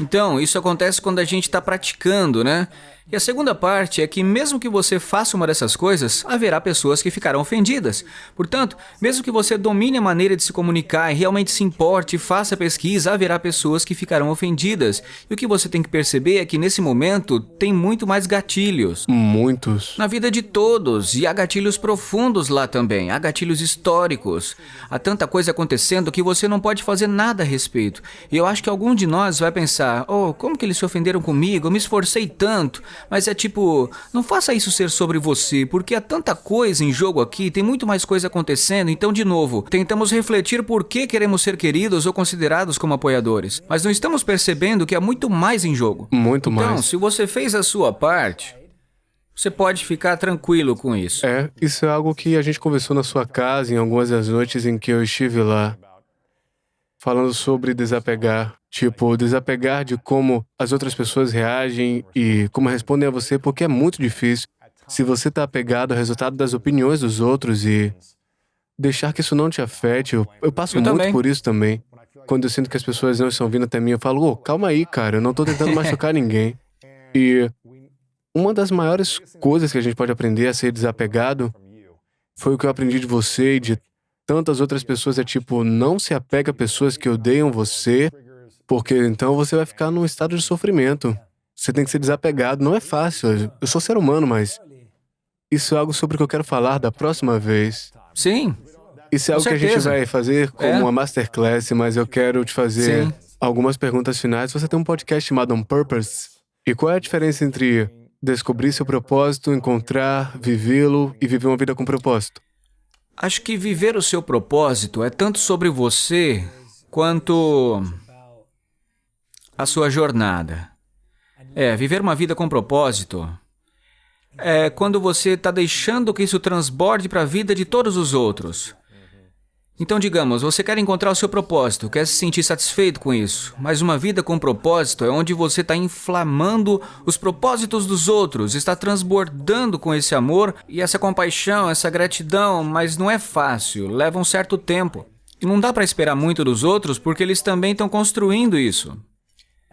Então, isso acontece quando a gente está praticando, né? E a segunda parte é que mesmo que você faça uma dessas coisas, haverá pessoas que ficarão ofendidas. Portanto, mesmo que você domine a maneira de se comunicar e realmente se importe e faça pesquisa, haverá pessoas que ficarão ofendidas. E o que você tem que perceber é que nesse momento tem muito mais gatilhos. Muitos. Na vida de todos, e há gatilhos profundos lá também, há gatilhos históricos. Há tanta coisa acontecendo que você não pode fazer nada a respeito. E eu acho que algum de nós vai pensar, como que eles se ofenderam comigo? Eu me esforcei tanto. Mas é tipo, não faça isso ser sobre você, porque há tanta coisa em jogo aqui, tem muito mais coisa acontecendo. Então, de novo, tentamos refletir por que queremos ser queridos ou considerados como apoiadores. Mas não estamos percebendo que há muito mais em jogo. Muito mais. Então, se você fez a sua parte, você pode ficar tranquilo com isso. Isso é algo que a gente conversou na sua casa em algumas das noites em que eu estive lá, falando sobre desapegar. Tipo, desapegar de como as outras pessoas reagem e como respondem a você, porque é muito difícil se você está apegado ao resultado das opiniões dos outros e deixar que isso não te afete. Eu passo muito também. por isso também. Quando eu sinto que as pessoas não estão vindo até mim, eu falo, calma aí, cara, eu não tô tentando machucar ninguém. E uma das maiores coisas que a gente pode aprender a ser desapegado foi o que eu aprendi de você e de tantas outras pessoas, é tipo, não se apega a pessoas que odeiam você, porque então você vai ficar num estado de sofrimento. Você tem que ser desapegado. Não é fácil. Eu sou ser humano, mas isso é algo sobre o que eu quero falar da próxima vez. Sim. Isso é algo que a gente vai fazer como uma masterclass, mas eu quero te fazer algumas perguntas finais. Você tem um podcast chamado On Purpose. E qual é a diferença entre descobrir seu propósito, encontrar, vivê-lo e viver uma vida com propósito? Acho que viver o seu propósito é tanto sobre você quanto a sua jornada. Viver uma vida com propósito é quando você está deixando que isso transborde para a vida de todos os outros. Então, digamos, você quer encontrar o seu propósito, quer se sentir satisfeito com isso, mas uma vida com propósito é onde você está inflamando os propósitos dos outros, está transbordando com esse amor e essa compaixão, essa gratidão, mas não é fácil, leva um certo tempo. E não dá para esperar muito dos outros porque eles também estão construindo isso.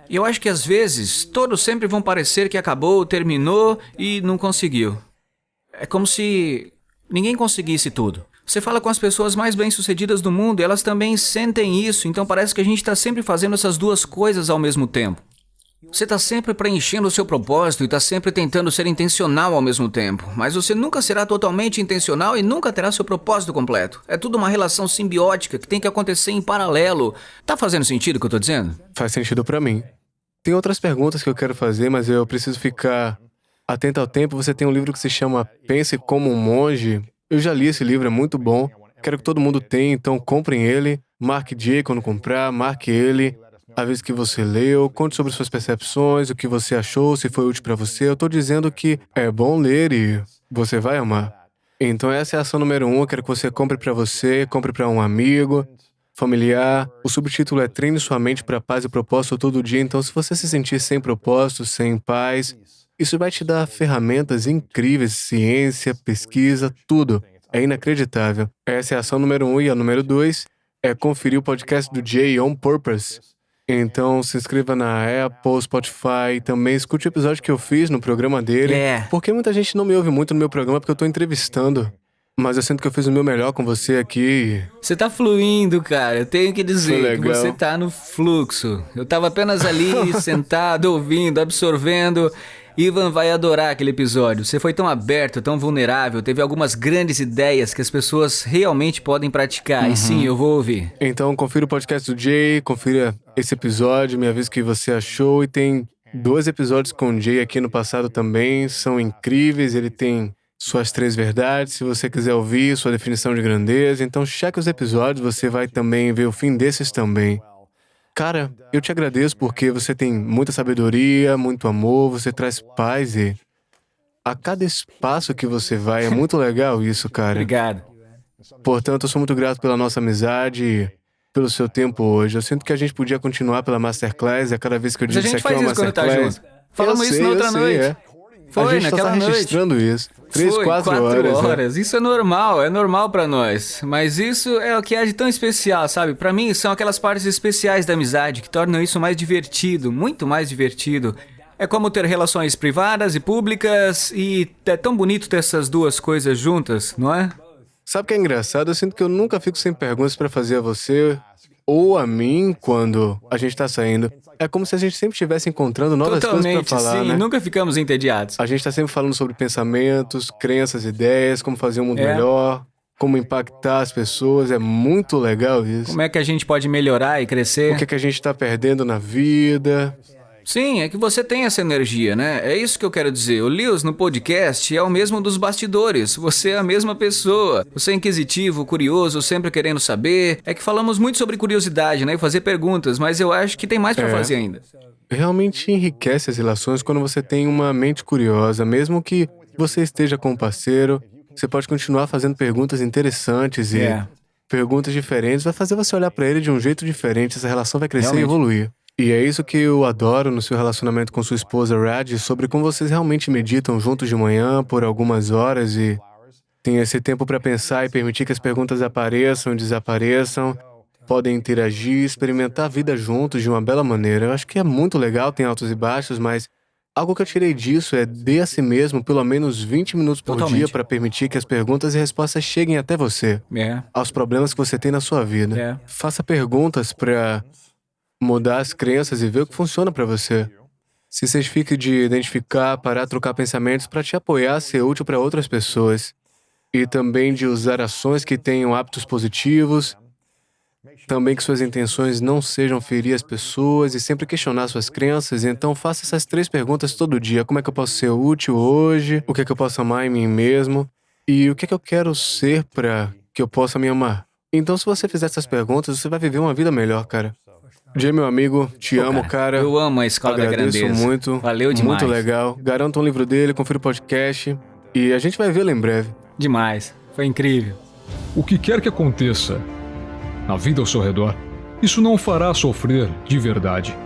E eu acho que às vezes, todos sempre vão parecer que acabou, terminou e não conseguiu. É como se ninguém conseguisse tudo. Você fala com as pessoas mais bem-sucedidas do mundo e elas também sentem isso, então parece que a gente está sempre fazendo essas duas coisas ao mesmo tempo. Você está sempre preenchendo o seu propósito e está sempre tentando ser intencional ao mesmo tempo, mas você nunca será totalmente intencional e nunca terá seu propósito completo. É tudo uma relação simbiótica que tem que acontecer em paralelo. Tá fazendo sentido o que eu tô dizendo? Faz sentido pra mim. Tem outras perguntas que eu quero fazer, mas eu preciso ficar atento ao tempo. Você tem um livro que se chama Pense como um Monge. Eu já li esse livro, é muito bom. Quero que todo mundo tenha, então comprem ele. Marque dia quando comprar, marque ele. A vez que você leu, conte sobre suas percepções, o que você achou, se foi útil pra você. Eu tô dizendo que é bom ler e você vai amar. Então essa é a ação número 1. Eu quero que você compre pra você, compre pra um amigo, familiar. O subtítulo é Treine sua mente para paz e propósito todo dia. Então se você se sentir sem propósito, sem paz, isso vai te dar ferramentas incríveis, ciência, pesquisa, tudo. É inacreditável. Essa é a ação número 1 e a número 2 é conferir o podcast do Jay On Purpose. Então se inscreva na Apple, Spotify, também escute o episódio que eu fiz no programa dele. Porque muita gente não me ouve muito no meu programa porque eu tô entrevistando. Mas eu sinto que eu fiz o meu melhor com você aqui. Você tá fluindo, cara. Eu tenho que dizer que você tá no fluxo. Eu tava apenas ali, sentado, ouvindo, absorvendo. Ivan vai adorar aquele episódio. Você foi tão aberto, tão vulnerável, teve algumas grandes ideias que as pessoas realmente podem praticar. E sim, eu vou ouvir. Então, confira o podcast do Jay, confira esse episódio, me avisa o que você achou. E tem 2 episódios com o Jay aqui no passado também, são incríveis. Ele tem suas 3 verdades, se você quiser ouvir, sua definição de grandeza. Então, cheque os episódios, você vai também ver o fim desses também. Cara, eu te agradeço porque você tem muita sabedoria, muito amor, você traz paz e a cada espaço que você vai é muito legal isso, cara. Obrigado. Portanto, eu sou muito grato pela nossa amizade e pelo seu tempo hoje. Eu sinto que a gente podia continuar pela Masterclass e a cada vez que eu Mas a digo gente isso aqui é faz uma isso quando tá Masterclass... junto. Falamos isso na outra noite. É. Foi, a gente naquela só tá noite. registrando isso. 3, 4 horas. Isso é normal pra nós. Mas isso é o que há de tão especial, sabe? Pra mim, são aquelas partes especiais da amizade que tornam isso mais divertido, muito mais divertido. É como ter relações privadas e públicas, e é tão bonito ter essas duas coisas juntas, não é? Sabe o que é engraçado? Eu sinto que eu nunca fico sem perguntas pra fazer a você ou a mim quando a gente tá saindo. É como se a gente sempre estivesse encontrando novas coisas pra falar, sim, né? nunca ficamos entediados. A gente tá sempre falando sobre pensamentos, crenças, ideias, como fazer um mundo melhor, como impactar as pessoas. É muito legal isso. Como é que a gente pode melhorar e crescer? O que é que a gente tá perdendo na vida? Sim, é que você tem essa energia, né? É isso que eu quero dizer. O Lewis no podcast é o mesmo dos bastidores. Você é a mesma pessoa. Você é inquisitivo, curioso, sempre querendo saber. É que falamos muito sobre curiosidade, né? E fazer perguntas, mas eu acho que tem mais pra fazer ainda. Realmente enriquece as relações quando você tem uma mente curiosa. Mesmo que você esteja com um parceiro, você pode continuar fazendo perguntas interessantes e perguntas diferentes. Vai fazer você olhar pra ele de um jeito diferente. Essa relação vai crescer e evoluir. E é isso que eu adoro no seu relacionamento com sua esposa, Rad, sobre como vocês realmente meditam juntos de manhã por algumas horas e tem esse tempo para pensar e permitir que as perguntas apareçam e desapareçam, podem interagir, experimentar a vida juntos de uma bela maneira. Eu acho que é muito legal, tem altos e baixos, mas algo que eu tirei disso é dê a si mesmo pelo menos 20 minutos por dia para permitir que as perguntas e respostas cheguem até você, aos problemas que você tem na sua vida. Faça perguntas para mudar as crenças e ver o que funciona pra você. Se certifique de identificar, parar, trocar pensamentos pra te apoiar, ser útil pra outras pessoas. E também de usar ações que tenham hábitos positivos. Também que suas intenções não sejam ferir as pessoas e sempre questionar suas crenças. Então faça essas 3 perguntas todo dia. Como é que eu posso ser útil hoje? O que é que eu posso amar em mim mesmo? E o que é que eu quero ser pra que eu possa me amar? Então se você fizer essas perguntas, você vai viver uma vida melhor, cara. Jay, meu amigo, te amo, cara. Eu amo a Escola da Grandeza. Agradeço muito. Valeu demais. Muito legal. Garanto um livro dele, confira o podcast. E a gente vai vê-lo em breve. Demais. Foi incrível. O que quer que aconteça na vida ao seu redor, isso não o fará sofrer de verdade.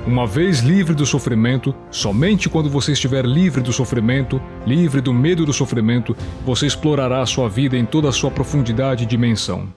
Uma vez livre do sofrimento, somente quando você estiver livre do sofrimento, livre do medo do sofrimento, você explorará a sua vida em toda a sua profundidade e dimensão.